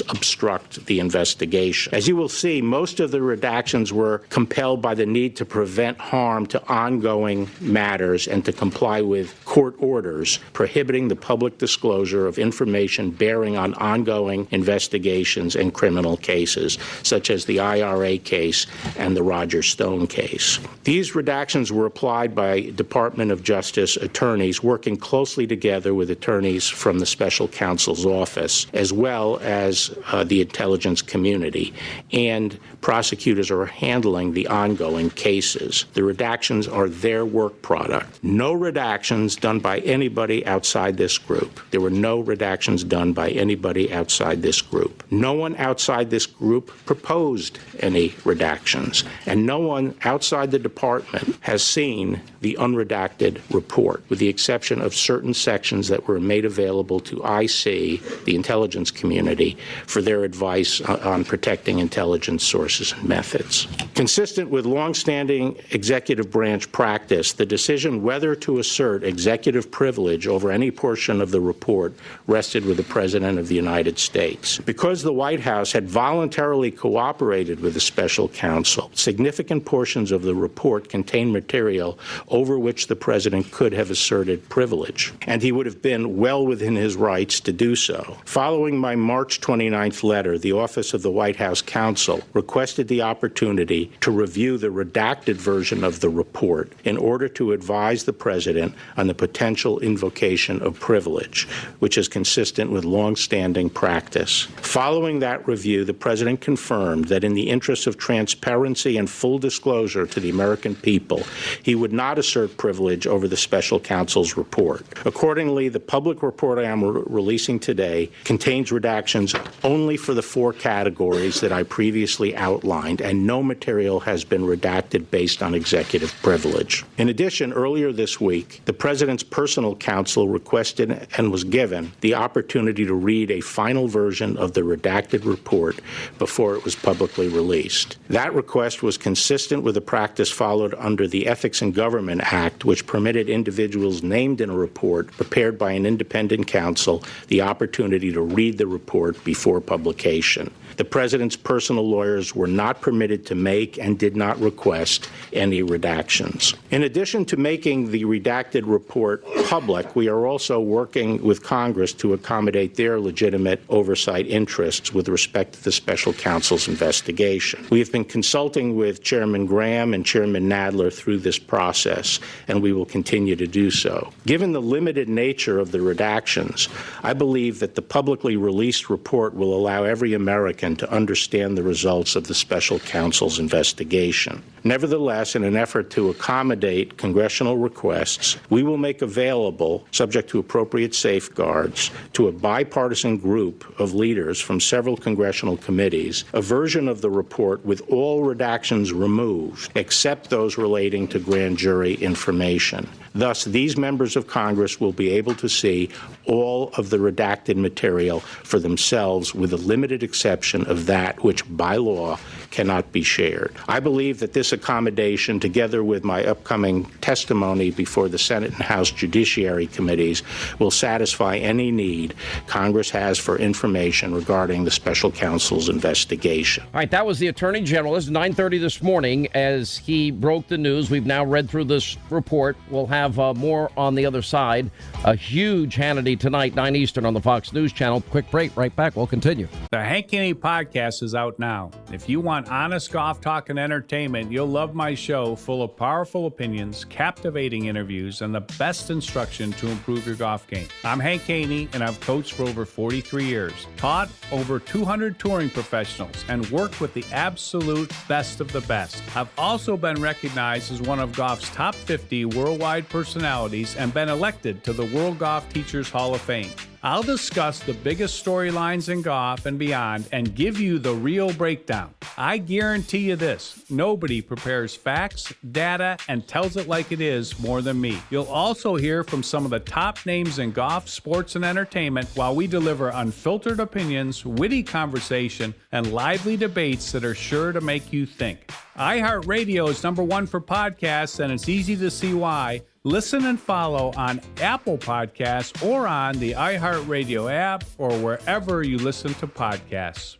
obstruct the investigation. As you will see, most of the redactions were compelled by the need to prevent harm to ongoing matters and to comply with court orders prohibiting the public disclosure of information bearing on ongoing investigations and criminal cases, such as the IRA case and the Roger Stone case. These redactions were applied by Department of Justice attorneys working closely together with attorneys from the special counsel's office, as well as the intelligence community, and prosecutors are handling the ongoing cases. The redactions are their work product. No redactions done by anybody outside this group. There were no redactions done by anybody outside this group. No one outside this group proposed any redactions, and no one outside the department has seen the unredacted report, with the exception of certain sections that were made available to IC, the intelligence community, for their advice on protecting intelligence sources and methods. Consistent with longstanding executive branch practice, the decision whether to assert executive privilege over any portion of the report rested with the President of the United States. Because the White House had voluntarily cooperated with the special counsel, significant portions of the report contained material over which the President could have asserted privilege, and he would have been well within his rights to do so. Following my March 29th letter, the Office of the White House Counsel requested the opportunity to review the redacted version of the report in order to advise the President on the potential invocation of privilege, which is consistent with longstanding practice. Following that review, the President confirmed that in the interest of transparency and full disclosure to the American people, he would not assert privilege over the special counsel's report. Accordingly, the public report I am releasing today contains redactions only for the 4 categories that I previously outlined, and no material has been redacted based on executive privilege. In addition, earlier this week, the President's personal counsel requested and was given the opportunity to read a final version of the redacted report before it was publicly released. That request was consistent with the practice followed under the Ethics in Government Act, which permitted individuals named in a report prepared by an independent counsel the opportunity to read the report before publication. The President's personal lawyers were not permitted to make and did not request any redactions. In addition to making the redacted report public, we are also working with Congress to accommodate their legitimate oversight interests with respect to the special counsel's investigation. We have been consulting with Chairman Graham and Chairman Nadler through this process, and we will continue to do so. Given the limited nature of the redactions, I believe that the publicly released report will allow every American to understand the results of the special counsel's investigation. Nevertheless, in an effort to accommodate congressional requests, we will make available, subject to appropriate safeguards, to a bipartisan group of leaders from several congressional committees, a version of the report with all redactions removed, except those relating to grand jury information. Thus, these members of Congress will be able to see all of the redacted material for themselves, with the limited exception of that which, by law, cannot be shared. I believe that this accommodation, together with my upcoming testimony before the Senate and House Judiciary Committees, will satisfy any need Congress has for information regarding the special counsel's investigation. All right, that was the Attorney General. This is 9:30 this morning as he broke the news. We've now read through this report. We'll have more on the other side. A huge Hannity tonight, 9 Eastern on the Fox News Channel. Quick break, right back. We'll continue. The Hannity podcast is out now. If you want honest golf talk and entertainment, you'll love my show full of powerful opinions, captivating interviews, and the best instruction to improve your golf game. I'm Hank Haney, and I've coached for over 43 years, taught over 200 touring professionals, and worked with the absolute best of the best. I've also been recognized as one of golf's top 50 worldwide personalities and been elected to the World Golf Teachers Hall of Fame. I'll discuss the biggest storylines in golf and beyond and give you the real breakdown. I guarantee you this, nobody prepares facts, data, and tells it like it is more than me. You'll also hear from some of the top names in golf, sports, and entertainment while we deliver unfiltered opinions, witty conversation, and lively debates that are sure to make you think. iHeartRadio is #1 for podcasts, and it's easy to see why. Listen and follow on Apple Podcasts or on the iHeartRadio app or wherever you listen to podcasts.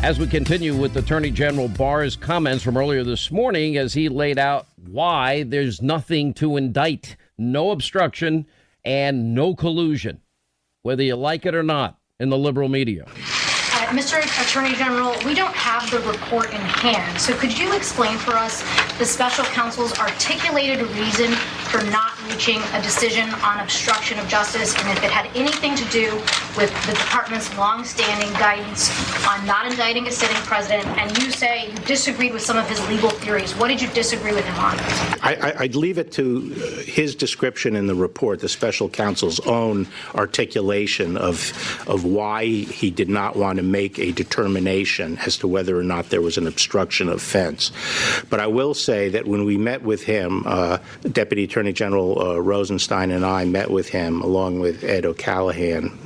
As we continue with Attorney General Barr's comments from earlier this morning as he laid out why there's nothing to indict, no obstruction, and no collusion, whether you like it or not, in the liberal media. Mr. Attorney General, we don't have the report in hand, so could you explain for us the special counsel's articulated reason for not reaching a decision on obstruction of justice, and if it had anything to do with the department's long-standing guidance on not indicting a sitting president, and you say you disagreed with some of his legal theories. What did you disagree with him on? I'd leave it to his description in the report, the special counsel's own articulation of why he did not want to make a determination as to whether or not there was an obstruction offense. But I will say that when we met with him, Deputy Attorney General Rosenstein and I met with him along with Ed O'Callahan,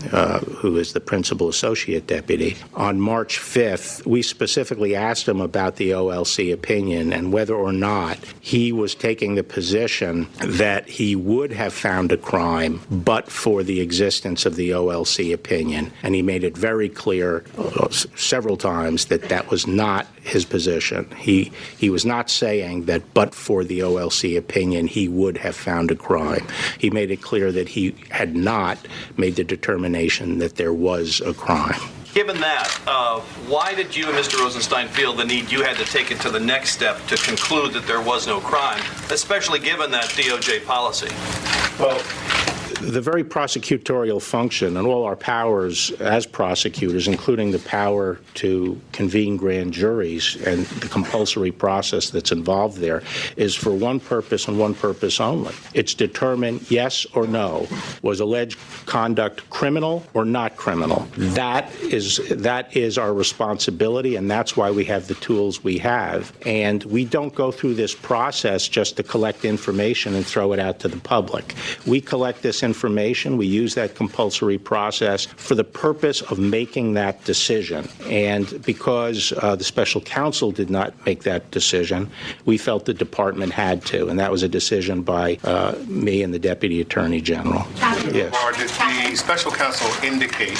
who is the principal associate deputy. On March 5th, we specifically asked him about the OLC opinion and whether or not he was taking the position that he would have found a crime but for the existence of the OLC opinion. And he made it very clear several times that that was not his position. He was not saying that but for the OLC opinion he would have found a crime. He made it clear that he had not made the determination that there was a crime. Given that, why did you and Mr. Rosenstein feel the need you had to take it to the next step to conclude that there was no crime, especially given that DOJ policy? Well, the very prosecutorial function and all our powers as prosecutors, including the power to convene grand juries and the compulsory process that's involved there, is for one purpose and one purpose only. It's determine yes or no. Was alleged conduct criminal or not criminal? That is our responsibility, and that's why we have the tools we have. And we don't go through this process just to collect information and throw it out to the public. We collect this information. We use that compulsory process for the purpose of making that decision. And because the special counsel did not make that decision, we felt the department had to. And that was a decision by me and the Deputy Attorney General. Yes. Or did the special counsel indicate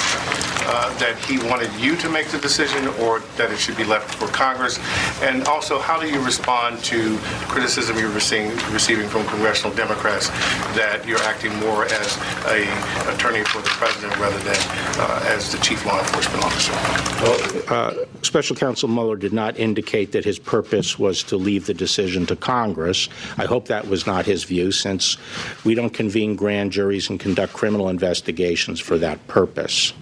that he wanted you to make the decision or that it should be left for Congress? And also, how do you respond to criticism you're receiving from congressional Democrats that you're acting more as an attorney for the president rather than as the chief law enforcement officer? Well, Special Counsel Mueller did not indicate that his purpose was to leave the decision to Congress. I hope that was not his view, since we don't convene grand juries and conduct criminal investigations for that purpose.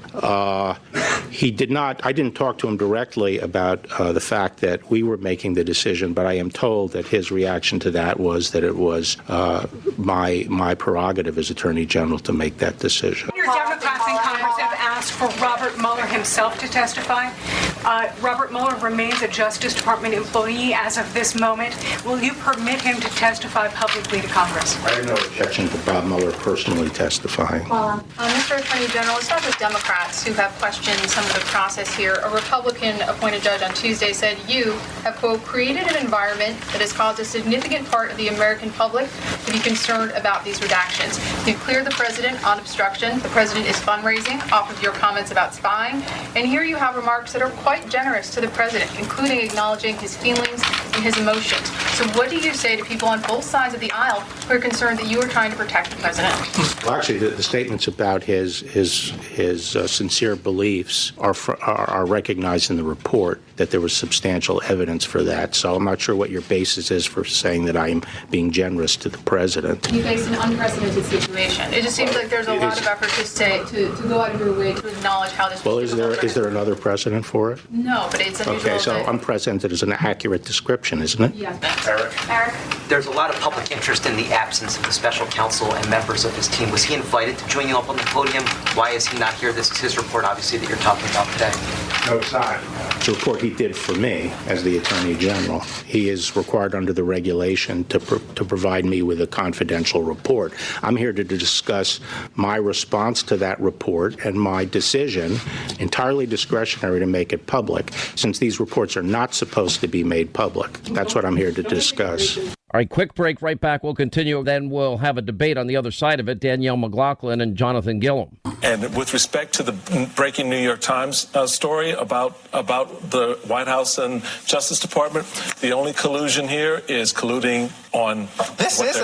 He did not. I didn't talk to him directly about the fact that we were making the decision, but I am told that his reaction to that was that it was my prerogative as Attorney General to make that decision. Your Democrats in Congress have asked for Robert Mueller himself to testify. Robert Mueller remains a Justice Department employee as of this moment. Will you permit him to testify publicly to Congress? I have no objection to Bob Mueller personally testifying. Mr. Attorney General, it's not the Democrats who have questioned some of the process here. A Republican-appointed judge on Tuesday said you have, quote, created an environment that has caused a significant part of the American public to be concerned about these redactions. You clear the president on obstruction. The president is fundraising off of your comments about spying. And here you have remarks that are quite generous to the president, including acknowledging his feelings and his emotions. So what do you say to people on both sides of the aisle who are concerned that you are trying to protect the president? Well, actually, the statements about his sincere beliefs are recognized in the report, that there was substantial evidence for that. So I'm not sure what your basis is for saying that I'm being generous to the president. You face an unprecedented situation. It just seems like there's a lot of effort to go out of your way to acknowledge how this. Well, is there another precedent for it? No, but it's unusual. Okay, so unprecedented is an accurate description, isn't it? Yes. Eric? There's a lot of public interest in the absence of the special counsel and members of his team. Was he invited to join you up on the podium? Why is he not here? This is his report, obviously, that you're talking about today. No, it's not. It's a report he did for me as the Attorney General. He is required under the regulation to provide me with a confidential report. I'm here to discuss my response to that report and my decision, entirely discretionary, to make it public, since these reports are not supposed to be made public. That's what I'm here to discuss. All right, quick break. Right back. We'll continue. Then we'll have a debate on the other side of it. Danielle McLaughlin and Jonathan Gillum. And with respect to the breaking New York Times story about the White House and Justice Department, the only collusion here is colluding on This is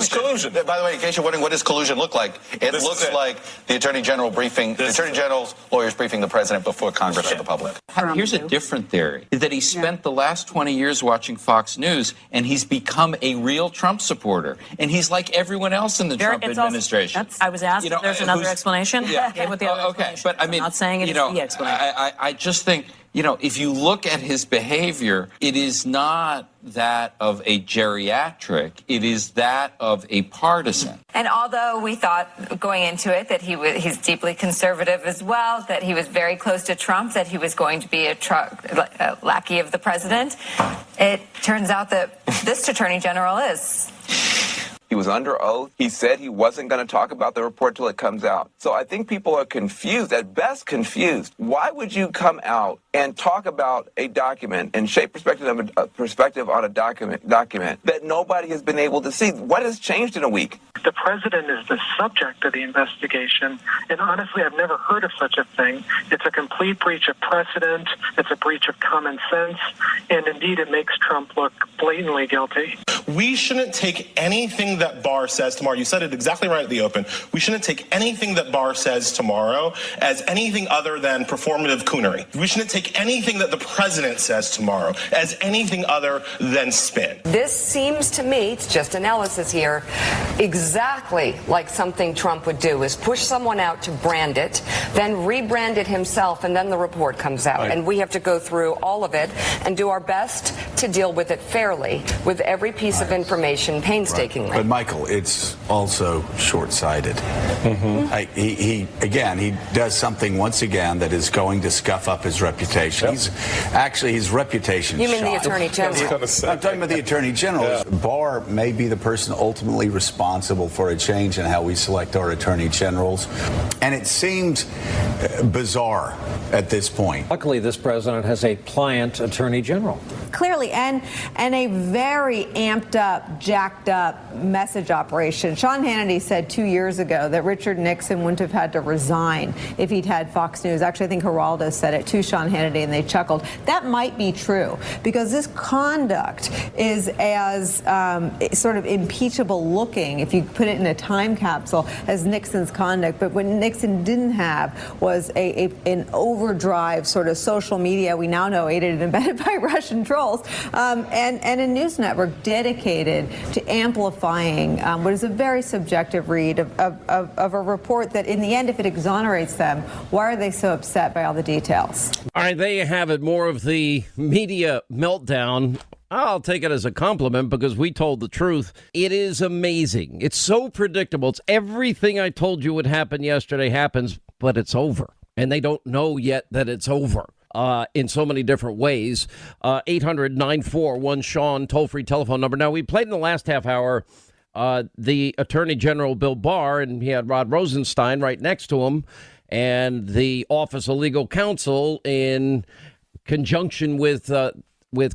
collusion. By the way, in case you're wondering, what does collusion look like? It looks like the Attorney General briefing, the Attorney General's lawyers briefing the President before Congress or the public. Here's a different theory, is that he spent the last 20 years watching Fox News, and he's become a real Trump supporter. And he's like everyone else in the Trump administration. I was asked if there's another explanation. Yeah. Okay, with the other explanation. But I mean, I'm not saying it's the explanation. I just think, if you look at his behavior, it is not that of a geriatric. It is that of a partisan. And although we thought going into it that he's deeply conservative as well, that he was very close to Trump, that he was going to be a lackey of the president, it turns out that this Attorney General is. He was under oath. He said he wasn't going to talk about the report till it comes out. So I think people are confused, at best confused. Why would you come out and talk about a document and shape perspective on a document that nobody has been able to see? What has changed in a week? The president is the subject of the investigation, and honestly, I've never heard of such a thing. It's a complete breach of precedent. It's a breach of common sense, and indeed, it makes Trump look blatantly guilty. We shouldn't take anything that Barr says tomorrow. You said it exactly right at the open. We shouldn't take anything that Barr says tomorrow as anything other than performative coonery. We shouldn't take anything that the president says tomorrow as anything other than spin. This seems to me, it's just analysis here, exactly like something Trump would do, is push someone out to brand it, then rebrand it himself, and then the report comes out. Right. And we have to go through all of it and do our best to deal with it fairly, with every piece of information painstakingly. But Michael, it's also short-sighted. Mm-hmm. He does something once again that is going to scuff up his reputation. Yep. His reputation. You mean the Attorney General? I'm talking about the Attorney General. Yeah. Barr may be the person ultimately responsible for a change in how we select our Attorney Generals, and it seems bizarre at this point. Luckily, this president has a pliant Attorney General. Clearly, and a very amped up, jacked up message operation. Sean Hannity said 2 years ago that Richard Nixon wouldn't have had to resign if he'd had Fox News. Actually, I think Geraldo said it to Sean Hannity, and they chuckled. That might be true, because this conduct is as sort of impeachable looking, if you put it in a time capsule, as Nixon's conduct. But what Nixon didn't have was an overdrive sort of social media, we now know aided and abetted by Russian trolls, and a news network dedicated to amplifying what is a very subjective read of a report that, in the end, if it exonerates them, why are they so upset by all the details? All right, there you have it. More of the media meltdown. I'll take it as a compliment because we told the truth. It is amazing. It's so predictable. It's everything I told you would happen yesterday happens, but it's over. and they don't know yet that it's over. In so many different ways. 800-941-SEAN, toll-free telephone number. Now, we played in the last half hour the Attorney General, Bill Barr, and he had Rod Rosenstein right next to him, and the Office of Legal Counsel in conjunction with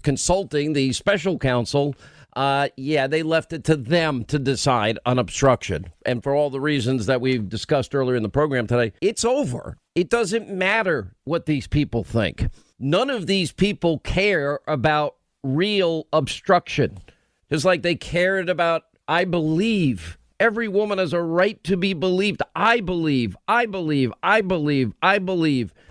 consulting the special counsel. They left it to them to decide on obstruction. And for all the reasons that we've discussed earlier in the program today, it's over. It doesn't matter what these people think. None of these people care about real obstruction. Just like they cared about, I believe. Every woman has a right to be believed. I believe.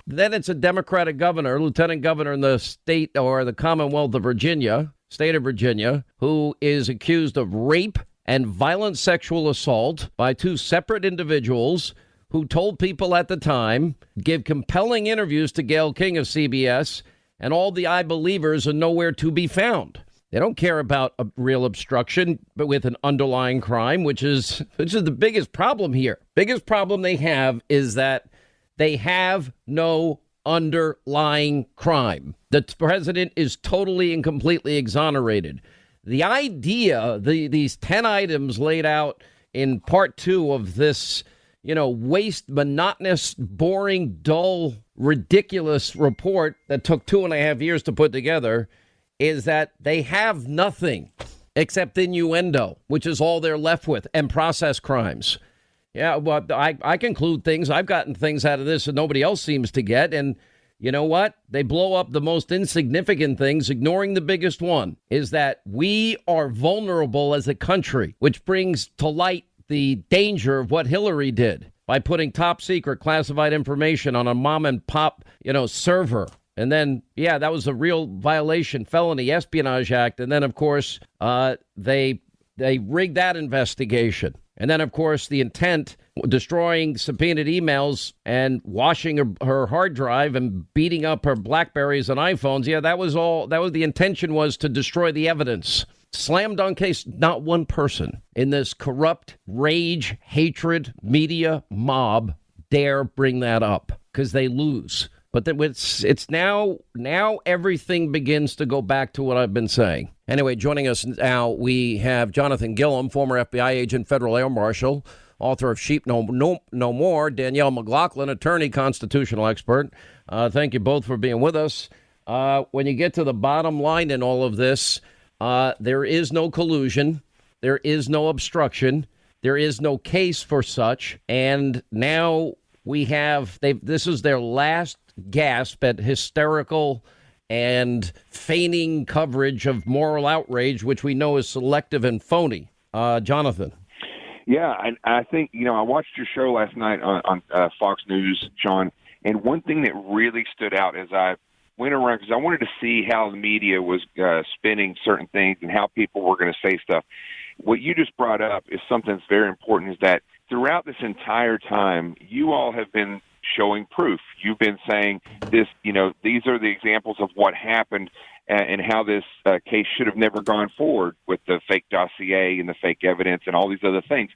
Then it's a Democratic governor, lieutenant governor in the state or the Commonwealth of Virginia, state of Virginia, who is accused of rape and violent sexual assault by two separate individuals who told people at the time, give compelling interviews to Gayle King of CBS, and all the I believers are nowhere to be found. They don't care about a real obstruction, but with an underlying crime, which is the biggest problem here. Biggest problem they have is that they have no underlying crime. The president is totally and completely exonerated. The idea, these 10 items laid out in part 2 of this, waste, monotonous, boring, dull, ridiculous report that took 2.5 years to put together, is that they have nothing except innuendo, which is all they're left with, and process crimes. Yeah, well, I conclude things. I've gotten things out of this that nobody else seems to get. And you know what? They blow up the most insignificant things, ignoring the biggest one, is that we are vulnerable as a country, which brings to light the danger of what Hillary did by putting top secret classified information on a mom and pop, server. And then, that was a real violation, felony espionage act. And then, of course, they rigged that investigation. And then, of course, the intent, destroying subpoenaed emails and washing her hard drive and beating up her Blackberries and iPhones. Yeah, that was the intention, was to destroy the evidence. Slam dunk case. Not one person in this corrupt rage, hatred, media mob dare bring that up, because they lose. But it's now everything begins to go back to what I've been saying. Anyway, joining us now, we have Jonathan Gillum, former FBI agent, federal air marshal, author of Sheep No More, Danielle McLaughlin, attorney, constitutional expert. Thank you both for being with us. When you get to the bottom line in all of this, there is no collusion. There is no obstruction. There is no case for such. And now we have, this is their last gasp at hysterical and feigning coverage of moral outrage, which we know is selective and phony. Jonathan. Yeah, I think, I watched your show last night on Fox News, Sean, and one thing that really stood out as I went around, because I wanted to see how the media was spinning certain things and how people were going to say stuff. What you just brought up is something that's very important, is that throughout this entire time, you all have been showing proof. You've been saying this, these are the examples of what happened and how this case should have never gone forward with the fake dossier and the fake evidence and all these other things.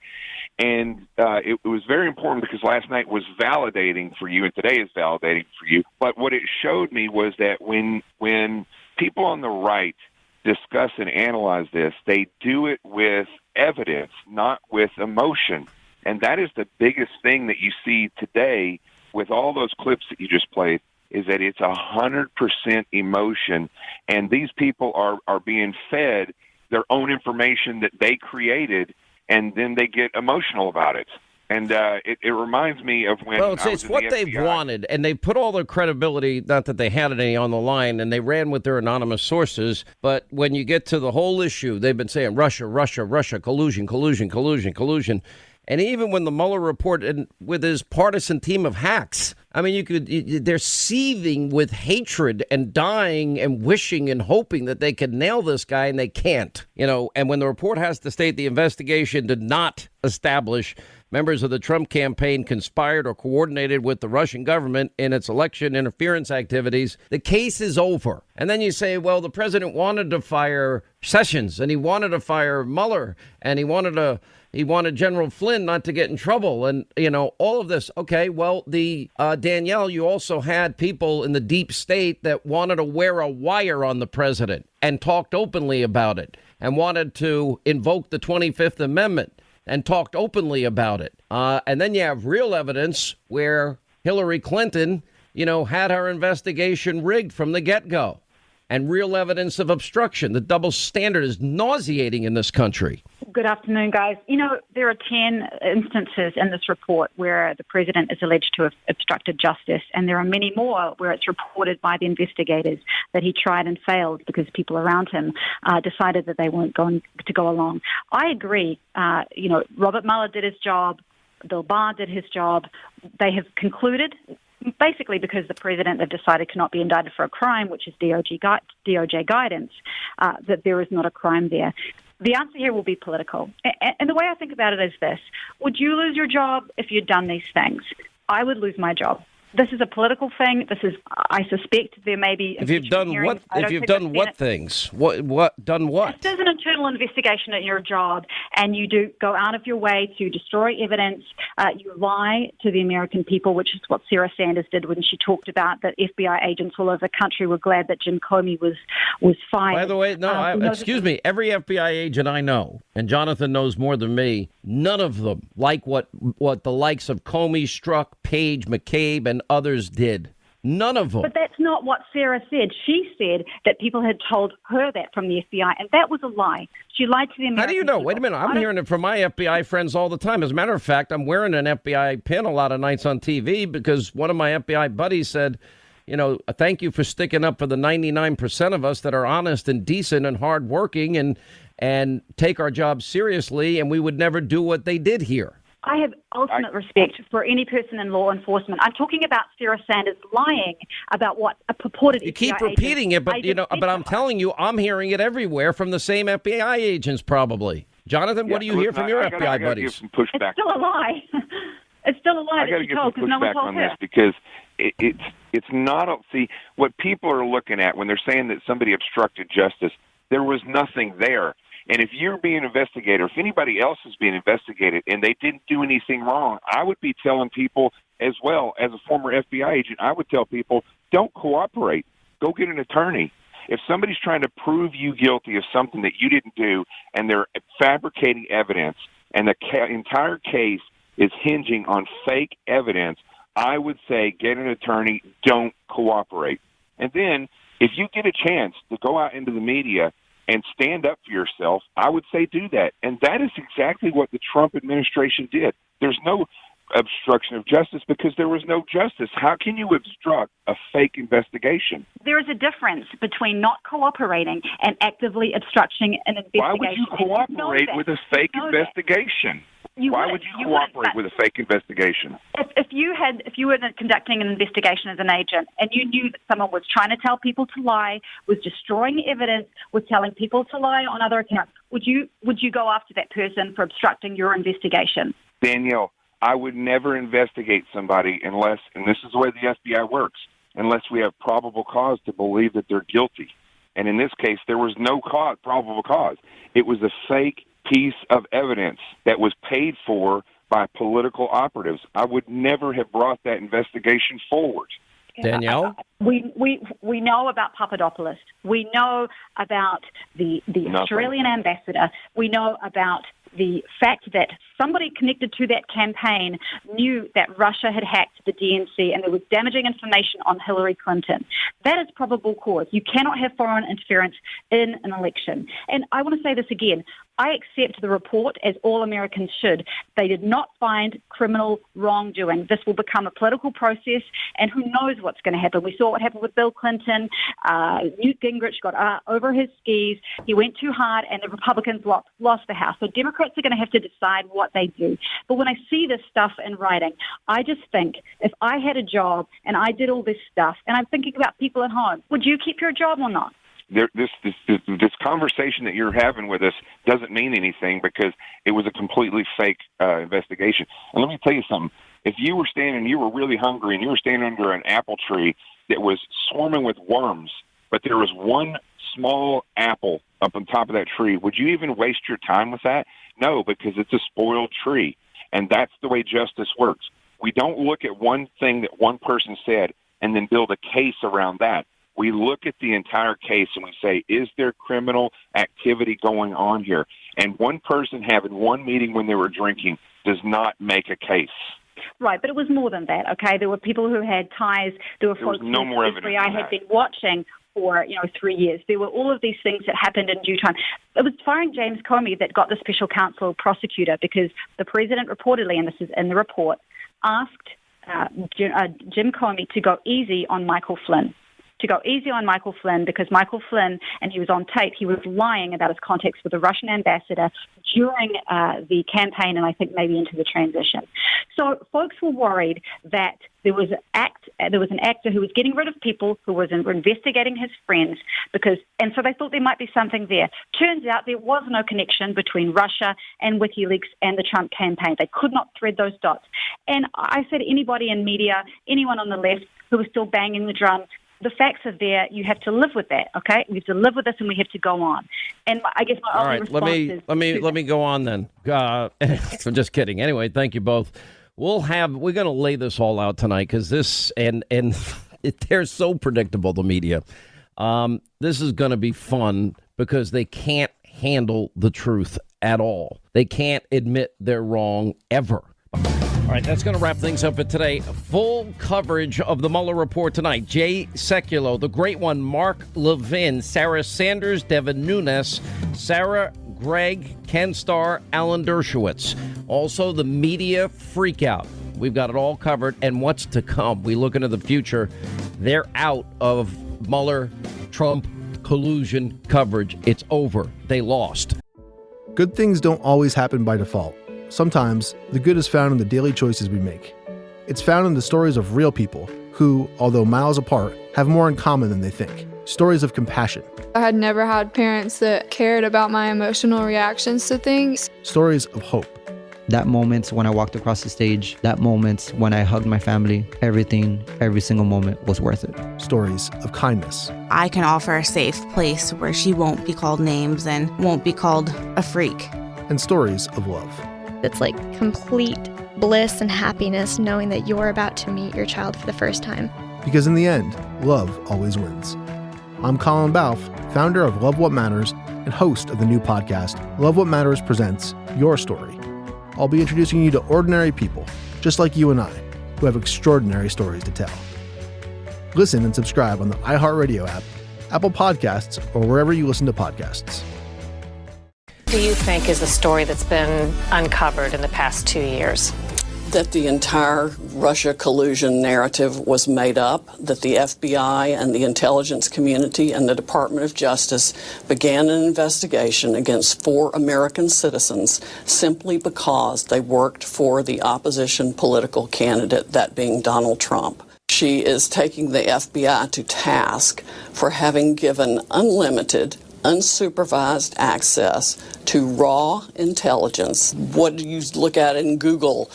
And it was very important because last night was validating for you and today is validating for you. But what it showed me was that when people on the right discuss and analyze this, they do it with evidence, not with emotion. And that is the biggest thing that you see today with all those clips that you just played, is that it's 100% emotion, and these people are being fed their own information that they created, and then they get emotional about it. And it reminds me of when it's what they've wanted, and they put all their credibility, not that they had any on the line, and they ran with their anonymous sources. But when you get to the whole issue, they've been saying Russia, collusion. And even when the Mueller report, and with his partisan team of hacks, I mean, they're seething with hatred and dying and wishing and hoping that they can nail this guy, and they can't. And when the report has to state the investigation did not establish members of the Trump campaign conspired or coordinated with the Russian government in its election interference activities, the case is over. And then you say, well, the president wanted to fire Sessions and he wanted to fire Mueller and he wanted General Flynn not to get in trouble. And, all of this. OK, well, Danielle, you also had people in the deep state that wanted to wear a wire on the president and talked openly about it and wanted to invoke the 25th Amendment and talked openly about it. And then you have real evidence where Hillary Clinton, had her investigation rigged from the get-go, and real evidence of obstruction. The double standard is nauseating in this country. Good afternoon, guys. There are 10 instances in this report where the president is alleged to have obstructed justice, and there are many more where it's reported by the investigators that he tried and failed because people around him decided that they weren't going to go along. I agree. Robert Mueller did his job. Bill Barr did his job. They have concluded, basically because the president, they've decided, cannot be indicted for a crime, which is DOJ guidance, that there is not a crime there. The answer here will be political. And the way I think about it is this. Would you lose your job if you'd done these things? I would lose my job. This is a political thing. I suspect there may be. If you've done what? If you've done what things? What done what? If there's an internal investigation at your job, and you do go out of your way to destroy evidence, you lie to the American people, which is what Sarah Sanders did when she talked about that FBI agents all over the country were glad that Jim Comey was fired. By the way, excuse me. Every FBI agent I know, and Jonathan knows more than me, none of them like what the likes of Comey, Strzok, Page, McCabe, and others did. None of them. But that's not what Sarah said. She said that people had told her that from the FBI, and that was a lie. She lied to the American How do you know? people. Wait a minute. I'm hearing it from my FBI friends all the time. As a matter of fact, I'm wearing an FBI pin a lot of nights on TV because one of my FBI buddies said, thank you for sticking up for the 99% of us that are honest and decent and hardworking and take our job seriously, and we would never do what they did here. I have ultimate respect for any person in law enforcement. I'm talking about Sarah Sanders lying about what a purported FBI agent... You keep repeating it, but but I'm telling you, I'm hearing it everywhere from the same FBI agents probably. Jonathan, what do you hear from your FBI buddies? Give some pushback. It's still a lie. It's still a lie. I got to give some pushback on this because it's not... See, what people are looking at when they're saying that somebody obstructed justice, there was nothing there. And if you're being investigated, or if anybody else is being investigated and they didn't do anything wrong, I would be telling people as well, as a former FBI agent, I would tell people, don't cooperate. Go get an attorney. If somebody's trying to prove you guilty of something that you didn't do and they're fabricating evidence and the entire case is hinging on fake evidence, I would say get an attorney, don't cooperate. And then if you get a chance to go out into the media and stand up for yourself, I would say do that. And that is exactly what the Trump administration did. There's no obstruction of justice because there was no justice. How can you obstruct a fake investigation? There is a difference between not cooperating and actively obstructing an investigation. Why would you cooperate with a fake investigation? Why would you cooperate with a fake investigation? If you were conducting an investigation as an agent and you knew that someone was trying to tell people to lie, was destroying evidence, was telling people to lie on other accounts, would you go after that person for obstructing your investigation? Danielle, I would never investigate somebody unless, and this is the way the FBI works, unless we have probable cause to believe that they're guilty. And in this case, there was no probable cause. It was a fake piece of evidence that was paid for by political operatives. I would never have brought that investigation forward. Danielle? We know about Papadopoulos. We know about the Australian ambassador. We know about the fact that somebody connected to that campaign knew that Russia had hacked the DNC and there was damaging information on Hillary Clinton. That is probable cause. You cannot have foreign interference in an election. And I want to say this again. I accept the report, as all Americans should. They did not find criminal wrongdoing. This will become a political process, and who knows what's going to happen. We saw what happened with Bill Clinton. Newt Gingrich got over his skis. He went too hard, and the Republicans lost the House. So Democrats are going to have to decide what they do. But when I see this stuff in writing, I just think if I had a job and I did all this stuff, and I'm thinking about people at home, would you keep your job or not? this conversation that you're having with us doesn't mean anything because it was a completely fake investigation. And let me tell you something. If you were really hungry and you were standing under an apple tree that was swarming with worms, but there was one small apple up on top of that tree, would you even waste your time with that? No, because it's a spoiled tree. And that's the way justice works. We don't look at one thing that one person said and then build a case around that. We look at the entire case and we say, is there criminal activity going on here? And one person having one meeting when they were drinking does not make a case. Right, but it was more than that, okay? There were people who had ties. There were folks no more evidence I had been watching for 3 years. There were all of these things that happened in due time. It was firing James Comey that got the special counsel prosecutor because the president reportedly, and this is in the report, asked Jim Comey to go easy on Michael Flynn. Because Michael Flynn, and he was on tape, he was lying about his contacts with the Russian ambassador during the campaign and I think maybe into the transition. So folks were worried that there was an actor who was getting rid of people who was investigating his friends and so they thought there might be something there. Turns out there was no connection between Russia and WikiLeaks and the Trump campaign. They could not thread those dots. And I said anybody in media, anyone on the left who was still banging the drum, the facts are there. You have to live with that, okay? We have to live with this, and we have to go on. And I guess my only response is... Let me go on then. I'm just kidding. Anyway, thank you both. We're going to lay this all out tonight because this, and they're so predictable, the media. This is going to be fun because they can't handle the truth at all. They can't admit they're wrong ever. All right, that's going to wrap things up for today. Full coverage of the Mueller report tonight. Jay Sekulow, the great one, Mark Levin, Sarah Sanders, Devin Nunes, Sarah Gregg, Ken Starr, Alan Dershowitz. Also, the media freakout. We've got it all covered. And what's to come? We look into the future. They're out of Mueller-Trump collusion coverage. It's over. They lost. Good things don't always happen by default. Sometimes, the good is found in the daily choices we make. It's found in the stories of real people who, although miles apart, have more in common than they think. Stories of compassion. I had never had parents that cared about my emotional reactions to things. Stories of hope. That moment when I walked across the stage, that moment when I hugged my family, everything, every single moment was worth it. Stories of kindness. I can offer a safe place where she won't be called names and won't be called a freak. And stories of love. It's like complete bliss and happiness knowing that you're about to meet your child for the first time. Because in the end, love always wins. I'm Colin Balfe, founder of Love What Matters and host of the new podcast, Love What Matters Presents Your Story. I'll be introducing you to ordinary people, just like you and I, who have extraordinary stories to tell. Listen and subscribe on the iHeartRadio app, Apple Podcasts, or wherever you listen to podcasts. What do you think is the story that's been uncovered in the past 2 years? That the entire Russia collusion narrative was made up, that the FBI and the intelligence community and the Department of Justice began an investigation against 4 American citizens simply because they worked for the opposition political candidate, that being Donald Trump. She is taking the FBI to task for having given unlimited, unsupervised access to raw intelligence. What do you look at in Google?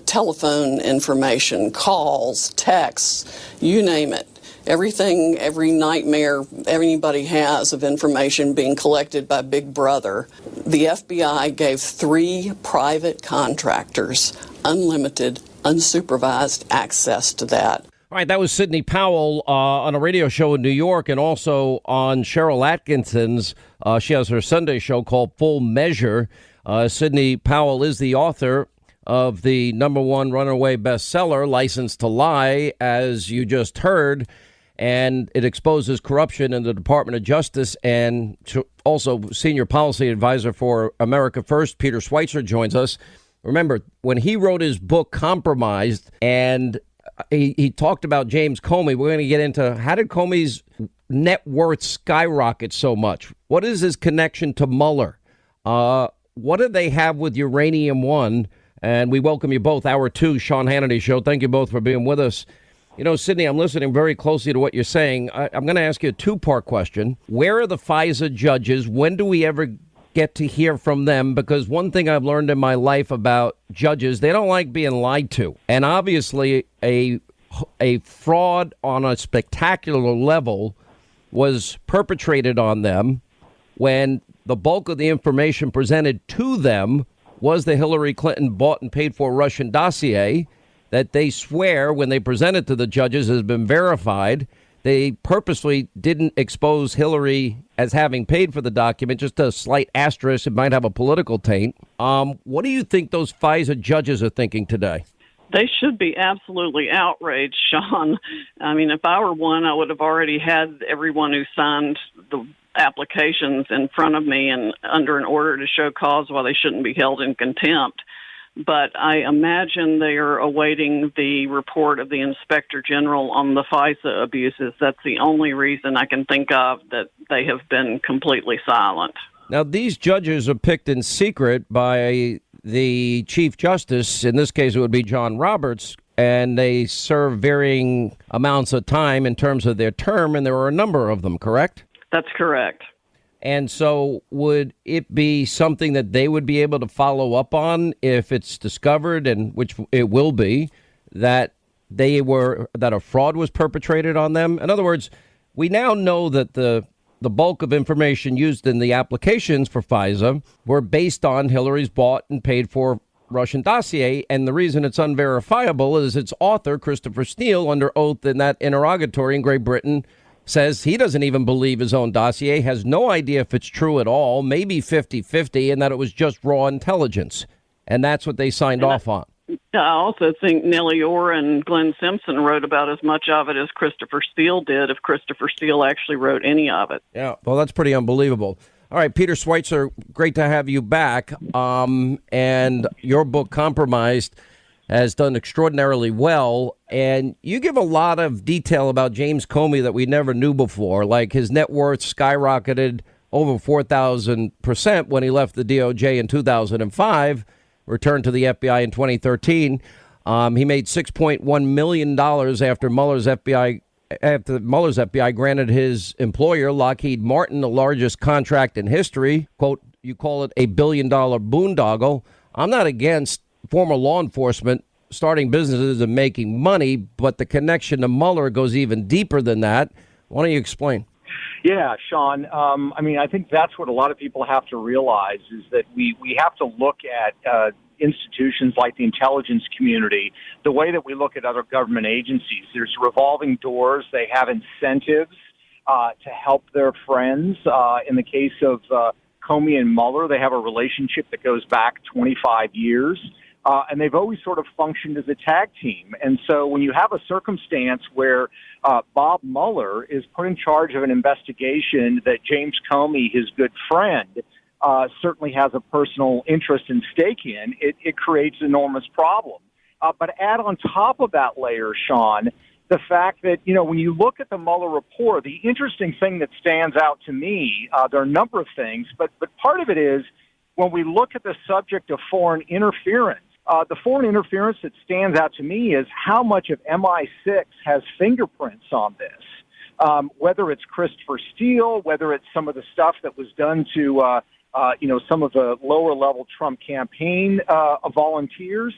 Telephone information, calls, texts, you name it. Everything, every nightmare anybody has of information being collected by Big Brother. The FBI gave 3 private contractors unlimited, unsupervised access to that. All right, that was Sidney Powell on a radio show in New York and also on Cheryl Atkinson's. She has her Sunday show called Full Measure. Sidney Powell is the author of the #1 runaway bestseller, License to Lie, as you just heard. And it exposes corruption in the Department of Justice. And also senior policy advisor for America First, Peter Schweitzer, joins us. Remember, when he wrote his book, Compromised, and he talked about James Comey. We're going to get into how did Comey's net worth skyrocket so much? What is his connection to Mueller? What do they have with Uranium One? And we welcome you both. Hour 2, Sean Hannity Show. Thank you both for being with us. You know, Sydney, I'm listening very closely to what you're saying. I'm going to ask you a two-part question. Where are the FISA judges? When do we ever get to hear from them? Because one thing I've learned in my life about judges, they don't like being lied to. And obviously, a fraud on a spectacular level was perpetrated on them when the bulk of the information presented to them was the Hillary Clinton bought and paid for Russian dossier that they swear when they present it to the judges has been verified. They purposely didn't expose Hillary as having paid for the document, just a slight asterisk. It might have a political taint. What do you think those FISA judges are thinking today? They should be absolutely outraged, Sean. I mean, if I were one, I would have already had everyone who signed the applications in front of me and under an order to show cause why they shouldn't be held in contempt. But I imagine they are awaiting the report of the Inspector General on the FISA abuses. That's the only reason I can think of that they have been completely silent. Now, these judges are picked in secret by the Chief Justice. In this case, it would be John Roberts, and they serve varying amounts of time in terms of their term, and there are a number of them, correct? That's correct. And so would it be something that they would be able to follow up on if it's discovered, and which it will be, that a fraud was perpetrated on them? In other words, we now know that the bulk of information used in the applications for FISA were based on Hillary's bought and paid for Russian dossier. And the reason it's unverifiable is its author, Christopher Steele, under oath in that interrogatory in Great Britain, says he doesn't even believe his own dossier, has no idea if it's true at all, maybe 50-50, and that it was just raw intelligence. And that's what they signed off on. I also think Nellie Orr and Glenn Simpson wrote about as much of it as Christopher Steele did, if Christopher Steele actually wrote any of it. Yeah, well, that's pretty unbelievable. All right, Peter Schweitzer, great to have you back. And your book, Compromised, has done extraordinarily well. And you give a lot of detail about James Comey that we never knew before, like his net worth skyrocketed over 4,000% when he left the DOJ in 2005. Returned to the FBI in 2013. He made $6.1 million after Mueller's FBI granted his employer, Lockheed Martin, the largest contract in history. Quote, you call it a $1 billion boondoggle. I'm not against former law enforcement starting businesses and making money, but the connection to Mueller goes even deeper than that. Why don't you explain? Yeah, Sean. I think that's what a lot of people have to realize is that we have to look at institutions like the intelligence community the way that we look at other government agencies. There's revolving doors. They have incentives to help their friends. In the case of Comey and Mueller, they have a relationship that goes back 25 years. And they've always sort of functioned as a tag team. And so when you have a circumstance where Bob Mueller is put in charge of an investigation that James Comey, his good friend, certainly has a personal interest and stake in, it creates enormous problems. But add on top of that layer, Sean, the fact that, when you look at the Mueller report, the interesting thing that stands out to me, there are a number of things, but part of it is when we look at the subject of foreign interference, the foreign interference that stands out to me is how much of MI6 has fingerprints on this, whether it's Christopher Steele, whether it's some of the stuff that was done to, some of the lower-level Trump campaign volunteers.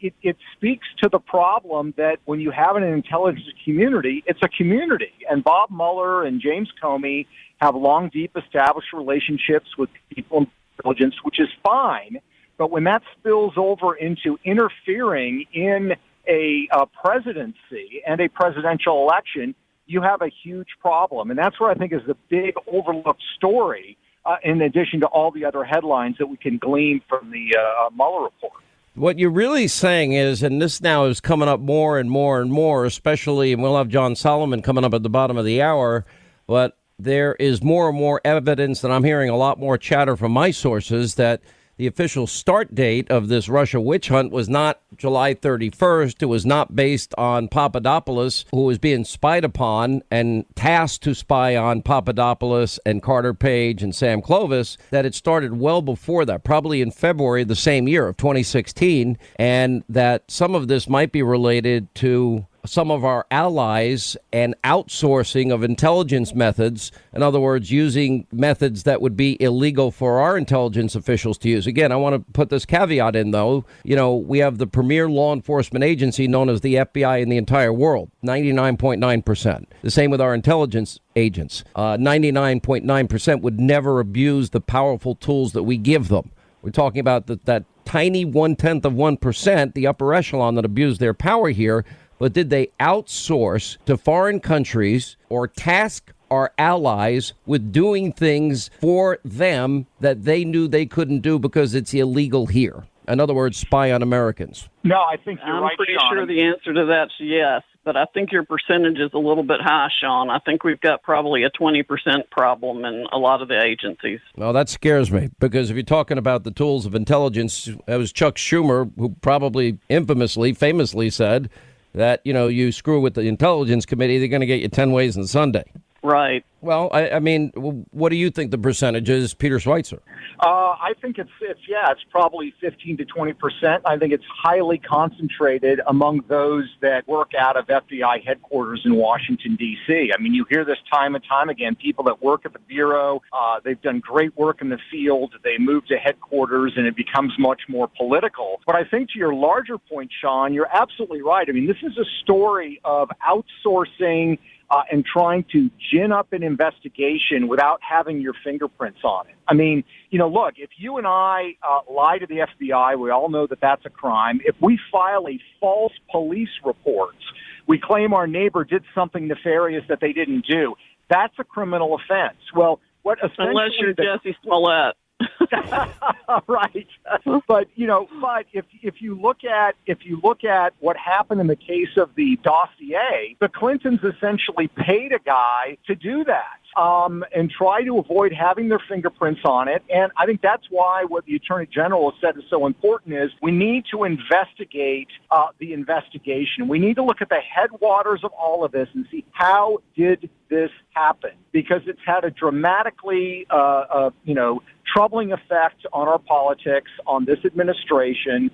It speaks to the problem that when you have an intelligence community, it's a community. And Bob Mueller and James Comey have long, deep, established relationships with people in intelligence, which is fine. But when that spills over into interfering in a presidency and a presidential election, you have a huge problem. And that's what I think is the big overlooked story, in addition to all the other headlines that we can glean from the Mueller report. What you're really saying is, and this now is coming up more and more and more, especially, and we'll have John Solomon coming up at the bottom of the hour, but there is more and more evidence, and I'm hearing a lot more chatter from my sources, that the official start date of this Russia witch hunt was not July 31st. It was not based on Papadopoulos, who was being spied upon and tasked to spy on Papadopoulos and Carter Page and Sam Clovis, that it started well before that, probably in February the same year of 2016, and that some of this might be related to some of our allies and outsourcing of intelligence methods. In other words, using methods that would be illegal for our intelligence officials to use. Again, I want to put this caveat in, though. You know, we have the premier law enforcement agency known as the FBI in the entire world, 99.9%. The same with our intelligence agents. 99.9% would never abuse the powerful tools that we give them. We're talking about that tiny 0.1%, the upper echelon that abused their power here. But did they outsource to foreign countries or task our allies with doing things for them that they knew they couldn't do because it's illegal here? In other words, spy on Americans. No, I think you're right, I'm pretty Sean. sure the answer to that's yes, but I think your percentage is a little bit high, Sean. I think we've got probably a 20% problem in a lot of the agencies. Well, that scares me, because if you're talking about the tools of intelligence, it was Chuck Schumer who probably famously said that, you know, you screw with the Intelligence Committee, they're going to get you 10 ways on Sunday. Right. Well, I mean, what do you think the percentage is, Peter Schweitzer? I think it's probably 15 to 20%. I think it's highly concentrated among those that work out of FBI headquarters in Washington, D.C. I mean, you hear this time and time again. People that work at the Bureau, they've done great work in the field. They move to headquarters, and it becomes much more political. But I think to your larger point, Sean, you're absolutely right. I mean, this is a story of outsourcing and trying to gin up an investigation without having your fingerprints on it. I mean, you know, look, if you and I lie to the FBI, we all know that that's a crime. If we file a false police report, we claim our neighbor did something nefarious that they didn't do, that's a criminal offense. Well, what essentially... Unless you're Jesse Smollett. Right. But, you know, if you look at what happened in the case of the dossier, the Clintons essentially paid a guy to do that. And try to avoid having their fingerprints on it. And I think that's why what the Attorney General has said is so important is we need to investigate the investigation. We need to look at the headwaters of all of this and see how did this happen, because it's had a dramatically, troubling effect on our politics, on this administration.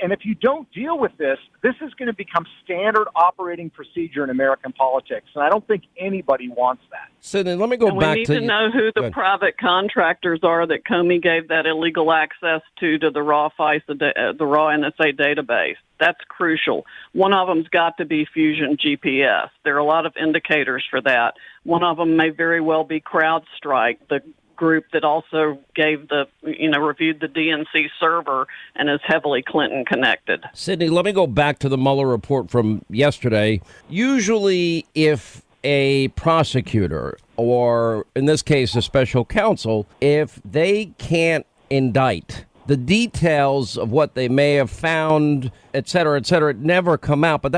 And if you don't deal with this, this is going to become standard operating procedure in American politics. And I don't think anybody wants that. Sidney, let me go back to... We need to know who the private contractors are that Comey gave that illegal access to the raw NSA database. That's crucial. One of them's got to be Fusion GPS. There are a lot of indicators for that. One of them may very well be CrowdStrike, the group that also reviewed the DNC server and is heavily Clinton connected. Sidney, let me go back to the Mueller report from yesterday. Usually, if a prosecutor, or in this case, a special counsel, if they can't indict, the details of what they may have found, et cetera, never come out. But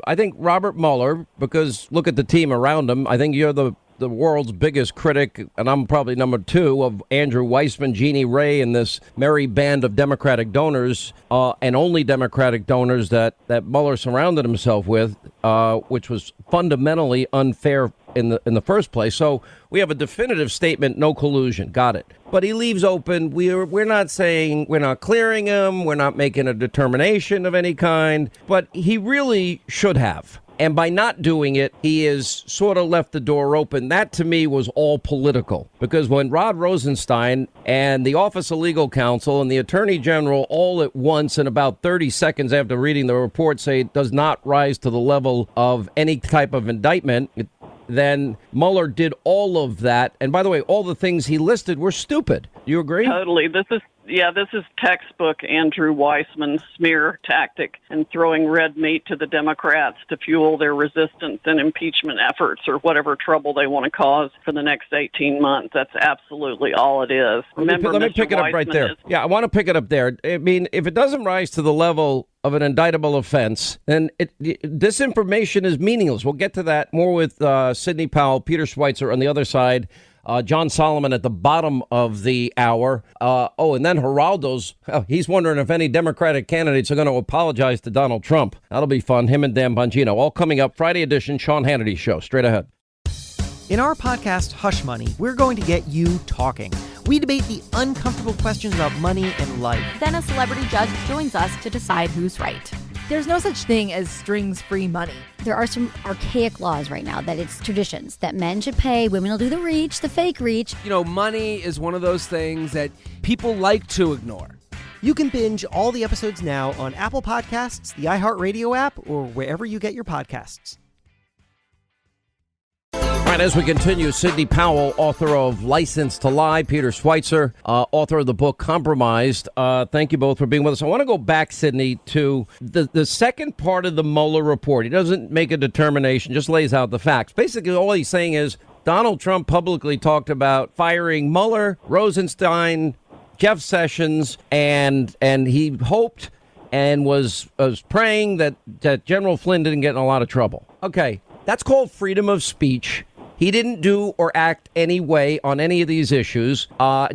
I think Robert Mueller, because look at the team around him, I think you're the world's biggest critic, and I'm probably number 2, of Andrew Weissman, Jeannie Ray, and this merry band of Democratic donors, and only Democratic donors that Mueller surrounded himself with, which was fundamentally unfair in the first place. So we have a definitive statement, no collusion. Got it. But he leaves open, we're not saying, we're not clearing him, we're not making a determination of any kind, but he really should have. And by not doing it, he has sort of left the door open. That, to me, was all political. Because when Rod Rosenstein and the Office of Legal Counsel and the Attorney General all at once, in about 30 seconds after reading the report, say it does not rise to the level of any type of indictment, then Mueller did all of that. And by the way, all the things he listed were stupid. Do you agree? Totally. This is textbook Andrew Weissman smear tactic and throwing red meat to the Democrats to fuel their resistance and impeachment efforts, or whatever trouble they want to cause for the next 18 months. That's absolutthis all it is. Remember, let me pick it up right there. I want to pick it up there. I mean, if it doesn't rise to the level of an indictable offense, then this information is meaningless. We'll get to that more with Sidney Powell, Peter Schweitzer on the other side. John Solomon at the bottom of the hour. And then Geraldo's, he's wondering if any Democratic candidates are going to apologize to Donald Trump. That'll be fun. Him and Dan Bongino. All coming up Friday edition, Sean Hannity Show. Straight ahead. In our podcast, Hush Money, we're going to get you talking. We debate the uncomfortable questions about money and life. Then a celebrity judge joins us to decide who's right. There's no such thing as strings-free money. There are some archaic laws right now that it's traditions that men should pay, women will do the reach, the fake reach. You know, money is one of those things that people like to ignore. You can binge all the episodes now on Apple Podcasts, the iHeartRadio app, or wherever you get your podcasts. All right, as we continue, Sidney Powell, author of License to Lie, Peter Schweitzer, author of the book Compromised. Thank you both for being with us. I want to go back, Sidney, to the second part of the Mueller report. He doesn't make a determination, just lays out the facts. Basically, all he's saying is Donald Trump publicly talked about firing Mueller, Rosenstein, Jeff Sessions, and he hoped and was praying that General Flynn didn't get in a lot of trouble. Okay, that's called freedom of speech. He didn't do or act any way on any of these issues,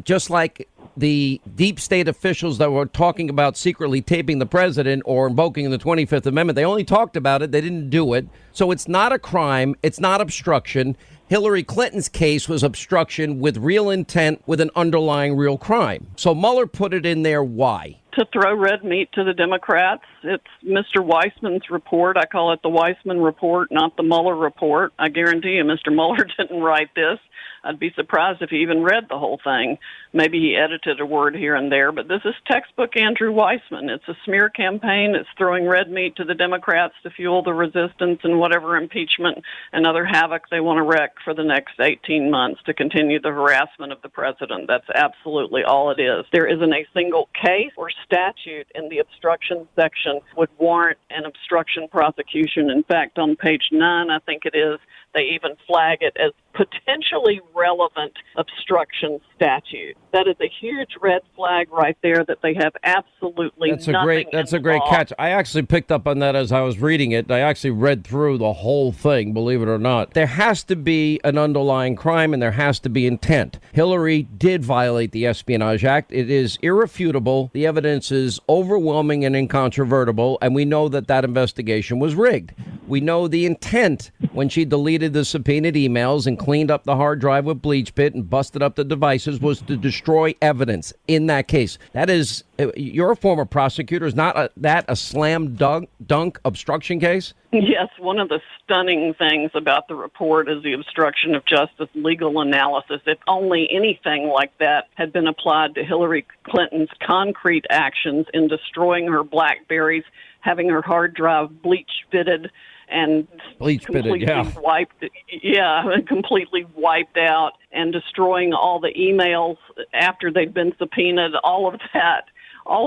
just like the deep state officials that were talking about secretly taping the president or invoking the 25th Amendment. They only talked about it. They didn't do it. So it's not a crime. It's not obstruction. Hillary Clinton's case was obstruction with real intent with an underlying real crime. So Mueller put it in there. Why? To throw red meat to the Democrats. It's Mr. Weissman's report. I call it the Weissman report, not the Mueller report. I guarantee you Mr. Mueller didn't write this. I'd be surprised if he even read the whole thing. Maybe he edited a word here and there, but this is textbook Andrew Weissman. It's a smear campaign. It's throwing red meat to the Democrats to fuel the resistance and whatever impeachment and other havoc they want to wreak for the next 18 months to continue the harassment of the president. That's absolutely all it is. There isn't a single case or statute in the obstruction section would warrant an obstruction prosecution. In fact, on page 9, I think it is, they even flag it as potentially relevant obstruction statute. That is a huge red flag right there that they have absolutely That's a great catch. I actually picked up on that as I was reading it. I actually read through the whole thing, believe it or not. There has to be an underlying crime and there has to be intent. Hillary did violate the Espionage Act. It is irrefutable. The evidence is overwhelming and incontrovertible, and we know that that investigation was rigged. We know the intent when she deleted the subpoenaed emails and cleaned up the hard drive with bleach pit and busted up the devices was to destroy evidence in that case. That is, you're a former prosecutor. Is not that a slam dunk obstruction case? Yes, one of the stunning things about the report is the obstruction of justice legal analysis. If only anything like that had been applied to Hillary Clinton's concrete actions in destroying her BlackBerries, having her hard drive bleach-fitted, and completely wiped out, and destroying all the emails after they'd been subpoenaed. All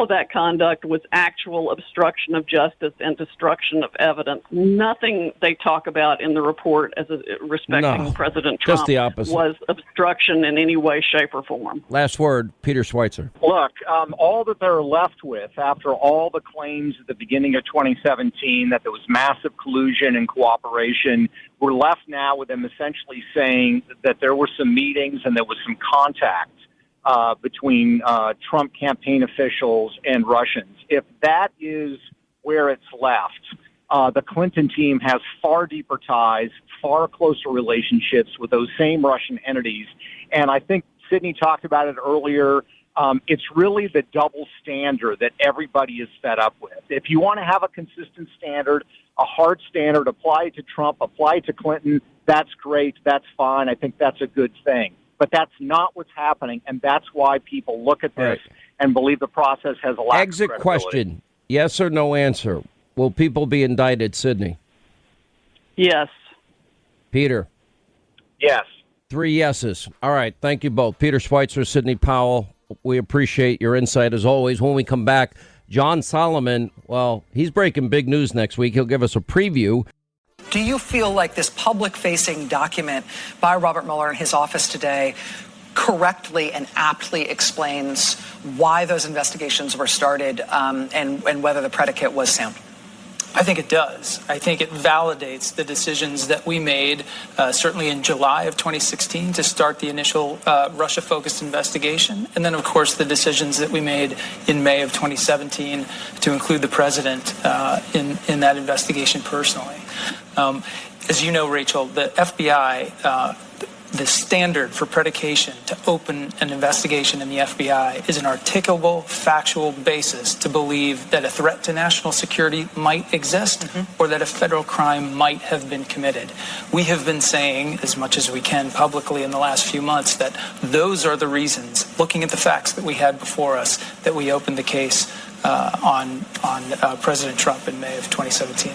of that conduct was actual obstruction of justice and destruction of evidence. Nothing they talk about in the report as respecting President Trump just the opposite. Was obstruction in any way, shape, or form. Last word, Peter Schweitzer. Look, all that they're left with after all the claims at the beginning of 2017 that there was massive collusion and cooperation, we're left now with them essentially saying that there were some meetings and there was some contact between Trump campaign officials and Russians. If that is where it's left, the Clinton team has far deeper ties, far closer relationships with those same Russian entities. And I think Sidney talked about it earlier. It's really the double standard that everybody is fed up with. If you want to have a consistent standard, a hard standard, apply it to Trump, apply it to Clinton, that's great, that's fine. I think that's a good thing. But that's not what's happening, and that's why people look at this and believe the process has a lack of credibility. Exit question, yes or no answer. Will people be indicted, Sidney? Yes. Peter? Yes. 3 yeses. All right, thank you both. Peter Schweitzer, Sidney Powell, we appreciate your insight as always. When we come back, John Solomon, well, he's breaking big news next week. He'll give us a preview. Do you feel like this public-facing document by Robert Mueller in his office today correctly and aptly explains why those investigations were started and whether the predicate was sound? I think it does. I think it validates the decisions that we made, certainly in July of 2016, to start the initial Russia-focused investigation. And then, of course, the decisions that we made in May of 2017 to include the president in that investigation personally. As you know, Rachel, the FBI the standard for predication to open an investigation in the FBI is an articulable, factual basis to believe that a threat to national security might exist or that a federal crime might have been committed. We have been saying as much as we can publicly in the last few months that those are the reasons, looking at the facts that we had before us, that we opened the case on President Trump in May of 2017.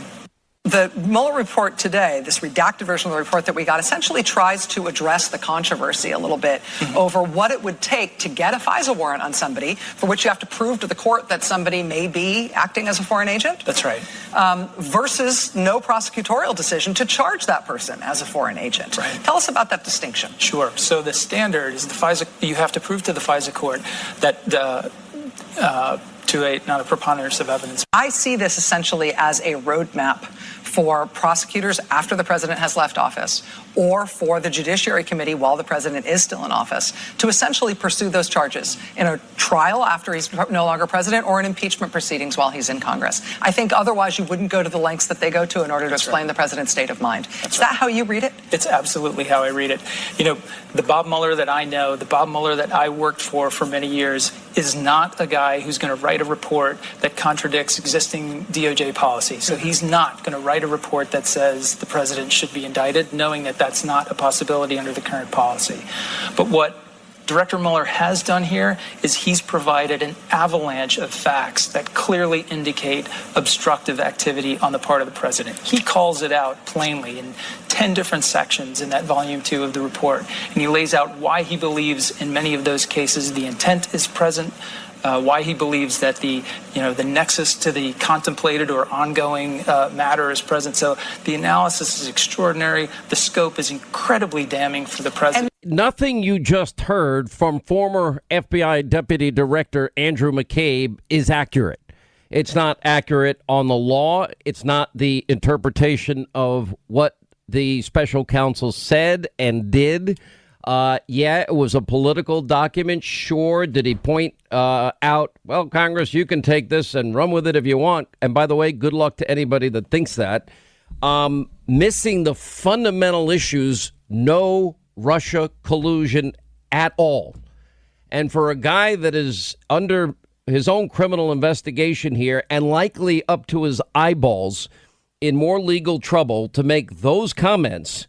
The Mueller report today, this redacted version of the report that we got, essentially tries to address the controversy a little bit over what it would take to get a FISA warrant on somebody for which you have to prove to the court that somebody may be acting as a foreign agent. That's right. Versus no prosecutorial decision to charge that person as a foreign agent. Right. Tell us about that distinction. Sure. So the standard is the FISA. You have to prove to the FISA court that not a preponderance of evidence. I see this essentially as a roadmap for prosecutors after the president has left office or for the Judiciary Committee while the president is still in office to essentially pursue those charges in a trial after he's no longer president or in impeachment proceedings while he's in Congress. I think otherwise you wouldn't go to the lengths that they go to in order to explain the president's state of mind. Is that how you read it? It's absolutely how I read it. You know, the Bob Mueller that I know, the Bob Mueller that I worked for many years, is not a guy who's going to write a report that contradicts existing DOJ policy. So he's not going to write a report that says the president should be indicted, knowing that that's not a possibility under the current policy. But what Director Mueller has done here is he's provided an avalanche of facts that clearly indicate obstructive activity on the part of the president. He calls it out plainly in 10 different sections in that volume 2 of the report, and he lays out why he believes in many of those cases the intent is present, why he believes that the nexus to the contemplated or ongoing matter is present. So the analysis is extraordinary. The scope is incredibly damning for the president. Nothing you just heard from former FBI Deputy Director Andrew McCabe is accurate. It's not accurate on the law. It's not the interpretation of what the special counsel said and did. It was a political document. Sure. Did he point out, well, Congress, you can take this and run with it if you want. And by the way, good luck to anybody that thinks that. Missing the fundamental issues, no Russia collusion at all. And for a guy that is under his own criminal investigation here and likely up to his eyeballs in more legal trouble to make those comments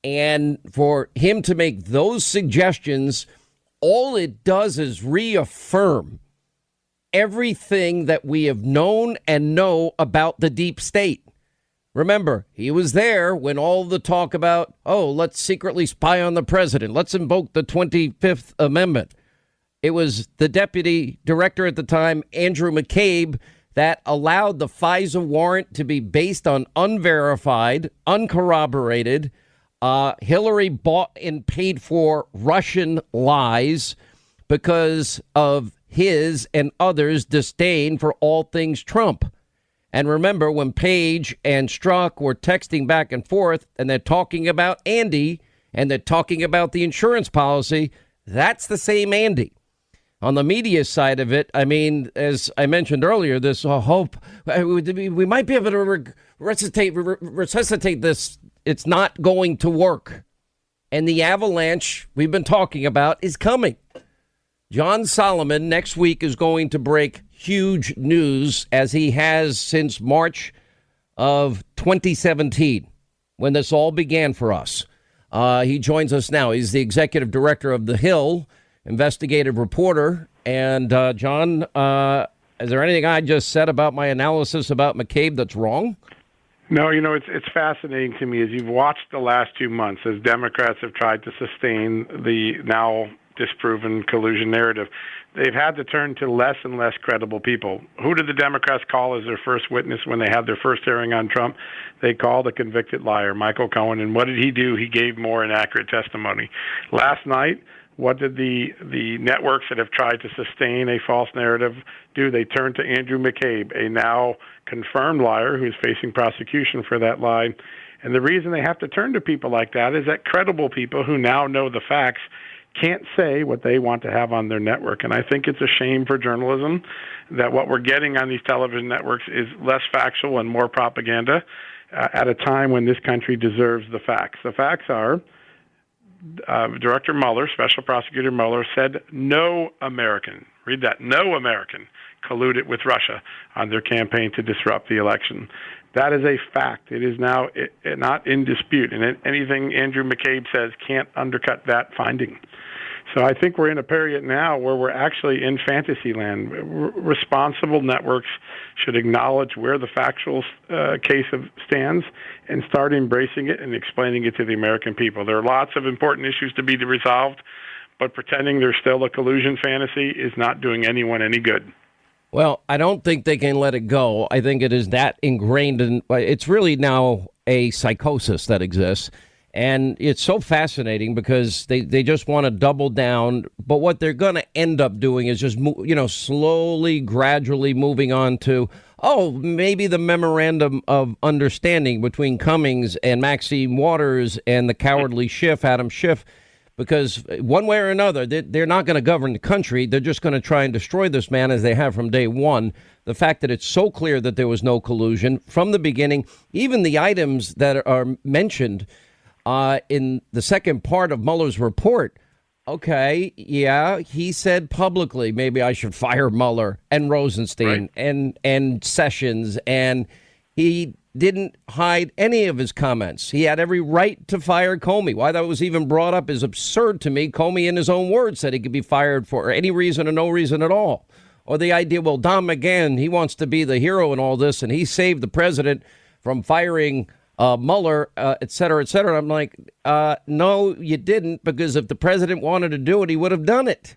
and for him to make those suggestions, all it does is reaffirm everything that we have known and know about the deep state. Remember, he was there when all the talk about, let's secretly spy on the president. Let's invoke the 25th Amendment. It was the deputy director at the time, Andrew McCabe, that allowed the FISA warrant to be based on unverified, uncorroborated, Hillary bought and paid for Russian lies because of his and others' disdain for all things Trump. And remember, when Page and Strzok were texting back and forth and they're talking about Andy and they're talking about the insurance policy, that's the same Andy. On the media side of it, I mean, as I mentioned earlier, this hope we might be able to resuscitate this. It's not going to work. And the avalanche we've been talking about is coming. John Solomon next week is going to break huge news, as he has since March of 2017, when this all began for us. He joins us now. He's the executive director of The Hill, investigative reporter. And John, is there anything I just said about my analysis about McCabe that's wrong? No, it's fascinating to me as you've watched the last 2 months as Democrats have tried to sustain the now disproven collusion narrative. They've had to turn to less and less credible people. Who did the Democrats call as their first witness when they had their first hearing on Trump? They called a convicted liar, Michael Cohen. And what did he do? He gave more inaccurate testimony. Last night, what did the networks that have tried to sustain a false narrative do? They turned to Andrew McCabe, a now confirmed liar who's facing prosecution for that lie. And the reason they have to turn to people like that is that credible people who now know the facts can't say what they want to have on their network. And I think it's a shame for journalism that what we're getting on these television networks is less factual and more propaganda at a time when this country deserves the facts. The facts are Director Mueller, Special Prosecutor Mueller, said no American, read that, no American colluded with Russia on their campaign to disrupt the election. That is a fact. It is now not in dispute, and anything Andrew McCabe says can't undercut that finding. So I think we're in a period now where we're actually in fantasy land. Responsible networks should acknowledge where the factual case stands and start embracing it and explaining it to the American people. There are lots of important issues to be resolved, but pretending there's still a collusion fantasy is not doing anyone any good. Well, I don't think they can let it go. I think it is that ingrained in, it's really now a psychosis that exists. And it's so fascinating because they just want to double down. But what they're going to end up doing is just, slowly, gradually moving on to, maybe the memorandum of understanding between Cummings and Maxine Waters and the cowardly Adam Schiff. Because one way or another, they're not going to govern the country. They're just going to try and destroy this man as they have from day one. The fact that it's so clear that there was no collusion from the beginning, even the items that are mentioned in the second part of Mueller's report. Okay, yeah, he said publicly, maybe I should fire Mueller and Rosenstein and Sessions, and he didn't hide any of his comments. He had every right to fire Comey. Why that was even brought up is absurd to me. Comey, in his own words, said he could be fired for any reason or no reason at all. Or the idea, well, Don McGahn, he wants to be the hero in all this, and he saved the president from firing Mueller, et cetera, et cetera. I'm like, no, you didn't, because if the president wanted to do it, he would have done it.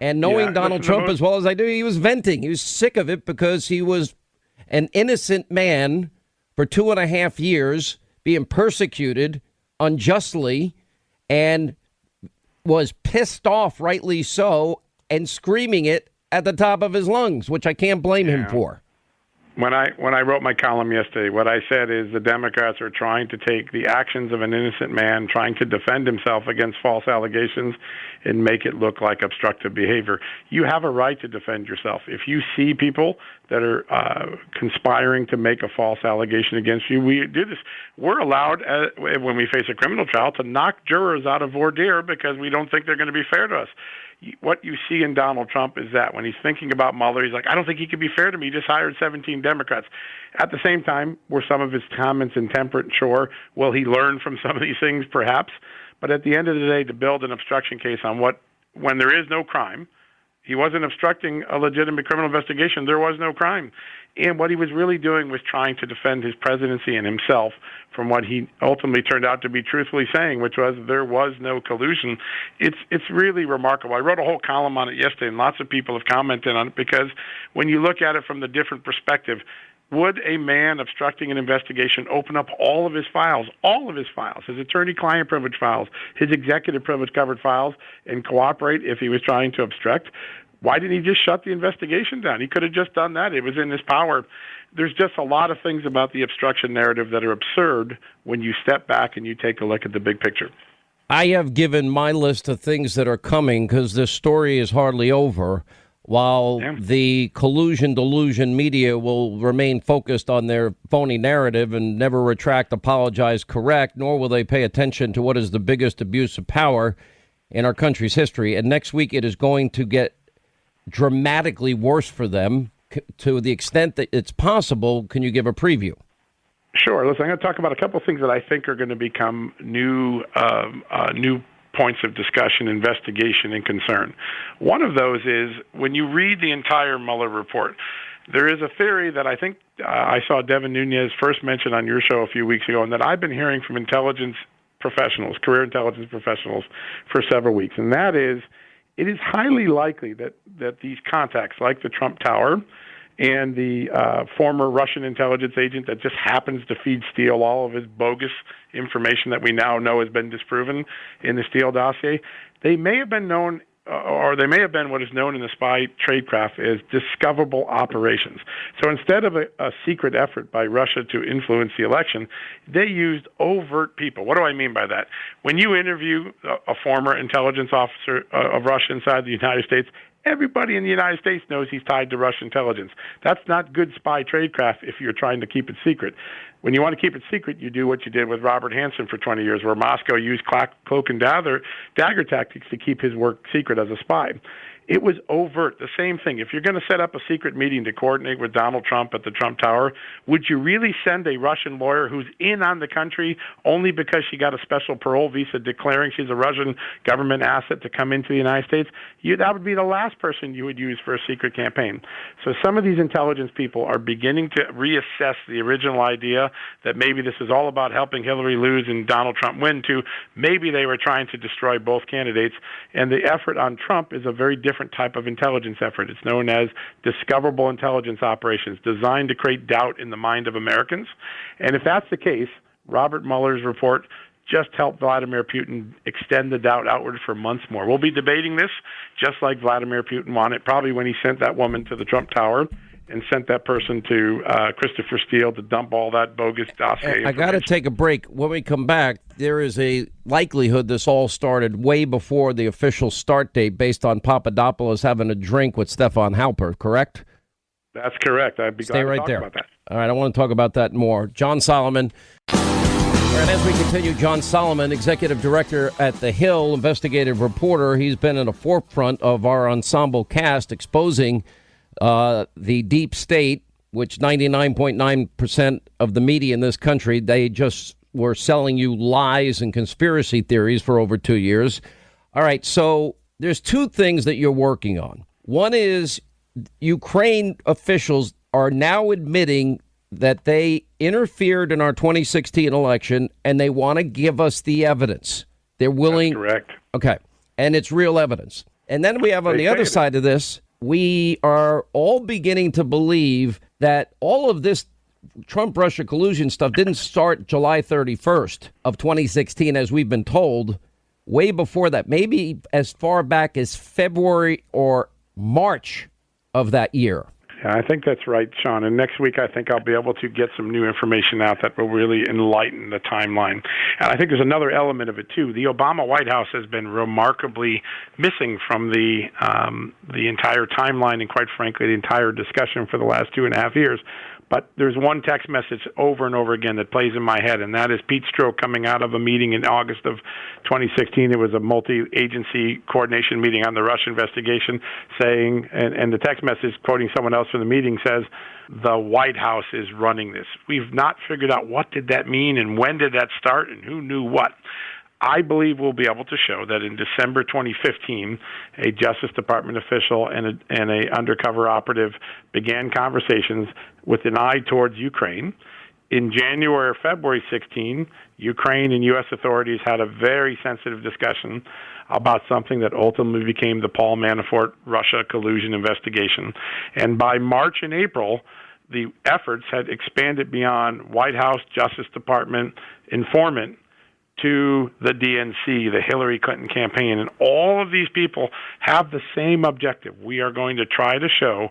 And knowing Donald Trump as well as I do, he was venting. He was sick of it because he was an innocent man for 2.5 years being persecuted unjustly and was pissed off, rightly so, and screaming it at the top of his lungs, which I can't blame him for. When I wrote my column yesterday, what I said is the Democrats are trying to take the actions of an innocent man trying to defend himself against false allegations and make it look like obstructive behavior. You have a right to defend yourself. If you see people that are conspiring to make a false allegation against you, we do this. We're allowed, when we face a criminal trial, to knock jurors out of voir dire because we don't think they're going to be fair to us. What you see in Donald Trump is that when he's thinking about Mueller, he's like, I don't think he could be fair to me. He just hired 17 Democrats. At the same time, were some of his comments intemperate? Sure. Will he learn from some of these things? Perhaps. But at the end of the day, to build an obstruction case on when there is no crime, he wasn't obstructing a legitimate criminal investigation. There was no crime. And what he was really doing was trying to defend his presidency and himself from what he ultimately turned out to be truthfully saying, which was there was no collusion. It's really remarkable. I wrote a whole column on it yesterday, and lots of people have commented on it, because when you look at it from the different perspective, would a man obstructing an investigation open up all of his files, his attorney-client privilege files, his executive privilege covered files, and cooperate if he was trying to obstruct? Why didn't he just shut the investigation down? He could have just done that. It was in his power. There's just a lot of things about the obstruction narrative that are absurd when you step back and you take a look at the big picture. I have given my list of things that are coming because this story is hardly over, while the collusion delusion media will remain focused on their phony narrative and never retract, apologize, correct, nor will they pay attention to what is the biggest abuse of power in our country's history. And next week it is going to get dramatically worse for them to the extent that it's possible. Can you give a preview? Sure. Listen, I'm going to talk about a couple of things that I think are going to become new points of discussion, investigation, and concern. One of those is when you read the entire Mueller report, there is a theory that I think I saw Devin Nunes first mention on your show a few weeks ago, and that I've been hearing from intelligence professionals, career intelligence professionals, for several weeks, and that is, it is highly likely that these contacts, like the Trump Tower and the former Russian intelligence agent that just happens to feed Steele all of his bogus information that we now know has been disproven in the Steele dossier, they may have been known, or they may have been what is known in the spy tradecraft as discoverable operations. So instead of a secret effort by Russia to influence the election, they used overt people. What do I mean by that? When you interview a former intelligence officer of Russia inside the United States, Everybody in the United States knows he's tied to Russian intelligence. That's not good spy tradecraft if you're trying to keep it secret. When you want to keep it secret, you do what you did with Robert Hanssen for 20 years, where Moscow used cloak and dagger tactics to keep his work secret as a spy. It was overt, the same thing. If you're going to set up a secret meeting to coordinate with Donald Trump at the Trump Tower, would you really send a Russian lawyer who's in on the country only because she got a special parole visa declaring she's a Russian government asset to come into the United States? That would be the last person you would use for a secret campaign. So some of these intelligence people are beginning to reassess the original idea that maybe this is all about helping Hillary lose and Donald Trump win, to maybe they were trying to destroy both candidates. And the effort on Trump is a very different type of intelligence effort. It's known as discoverable intelligence operations, designed to create doubt in the mind of Americans. And if that's the case, Robert Mueller's report just helped Vladimir Putin extend the doubt outward for months more. We'll be debating this just like Vladimir Putin wanted, probably when he sent that woman to the Trump Tower and sent that person to Christopher Steele to dump all that bogus dossier. I got to take a break. When we come back, there is a likelihood this all started way before the official start date based on Papadopoulos having a drink with Stefan Halper, correct? That's correct. I'd be glad to talk about that. All right, I want to talk about that more. John Solomon. And as we continue, John Solomon, executive director at The Hill, investigative reporter. He's been in the forefront of our ensemble cast exposing the deep state, which 99.9% of the media in this country, they just were selling you lies and conspiracy theories for over 2 years. All right, so there's two things that you're working on. One is Ukraine officials are now admitting that they interfered in our 2016 election, and they want to give us the evidence. They're willing. That's correct. Okay, and it's real evidence. And then we have on the other side of this, we are all beginning to believe that all of this Trump-Russia collusion stuff didn't start July 31st of 2016, as we've been told. Way before that, maybe as far back as February or March of that year. Yeah, I think that's right, Sean. And next week, I think I'll be able to get some new information out that will really enlighten the timeline. And I think there's another element of it, too. The Obama White House has been remarkably missing from the entire timeline and, quite frankly, the entire discussion for the last 2.5 years. But there's one text message over and over again that plays in my head, and that is Pete Strzok coming out of a meeting in August of 2016. It was a multi-agency coordination meeting on the Russia investigation, saying, and the text message quoting someone else from the meeting says, the White House is running this. We've not figured out what did that mean and when did that start and who knew what. I believe we'll be able to show that in December 2015, a Justice Department official and a undercover operative began conversations with an eye towards Ukraine. In January or February 16, Ukraine and U.S. authorities had a very sensitive discussion about something that ultimately became the Paul Manafort Russia collusion investigation. And by March and April, the efforts had expanded beyond White House, Justice Department, informant, to the DNC, the Hillary Clinton campaign. And all of these people have the same objective. We are going to try to show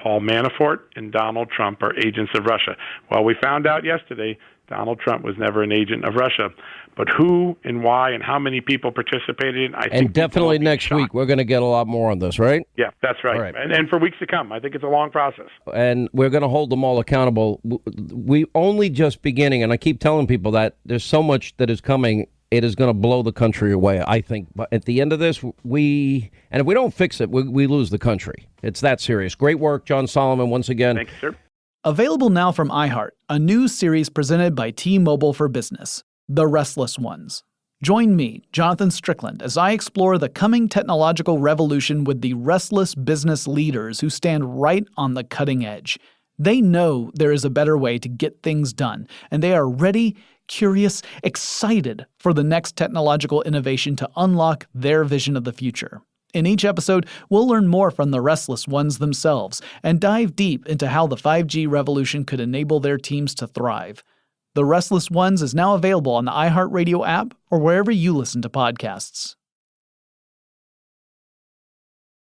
Paul Manafort and Donald Trump are agents of Russia. Well, we found out yesterday Donald Trump was never an agent of Russia. But who and why and how many people participated in, I think. And definitely next week, we're going to get a lot more on this, right? Yeah, that's right. Right. And for weeks to come. I think it's a long process. And we're going to hold them all accountable. We only just beginning, and I keep telling people that there's so much that is coming. It is going to blow the country away, I think. But at the end of this, and if we don't fix it, we lose the country. It's that serious. Great work, John Solomon, once again. Thank you, sir. Available now from iHeart, a new series presented by T-Mobile for Business, The Restless Ones. Join me, Jonathan Strickland, as I explore the coming technological revolution with the restless business leaders who stand right on the cutting edge. They know there is a better way to get things done, and they are ready, curious, excited for the next technological innovation to unlock their vision of the future. In each episode, we'll learn more from the restless ones themselves and dive deep into how the 5G revolution could enable their teams to thrive. The Restless Ones is now available on the iHeartRadio app or wherever you listen to podcasts.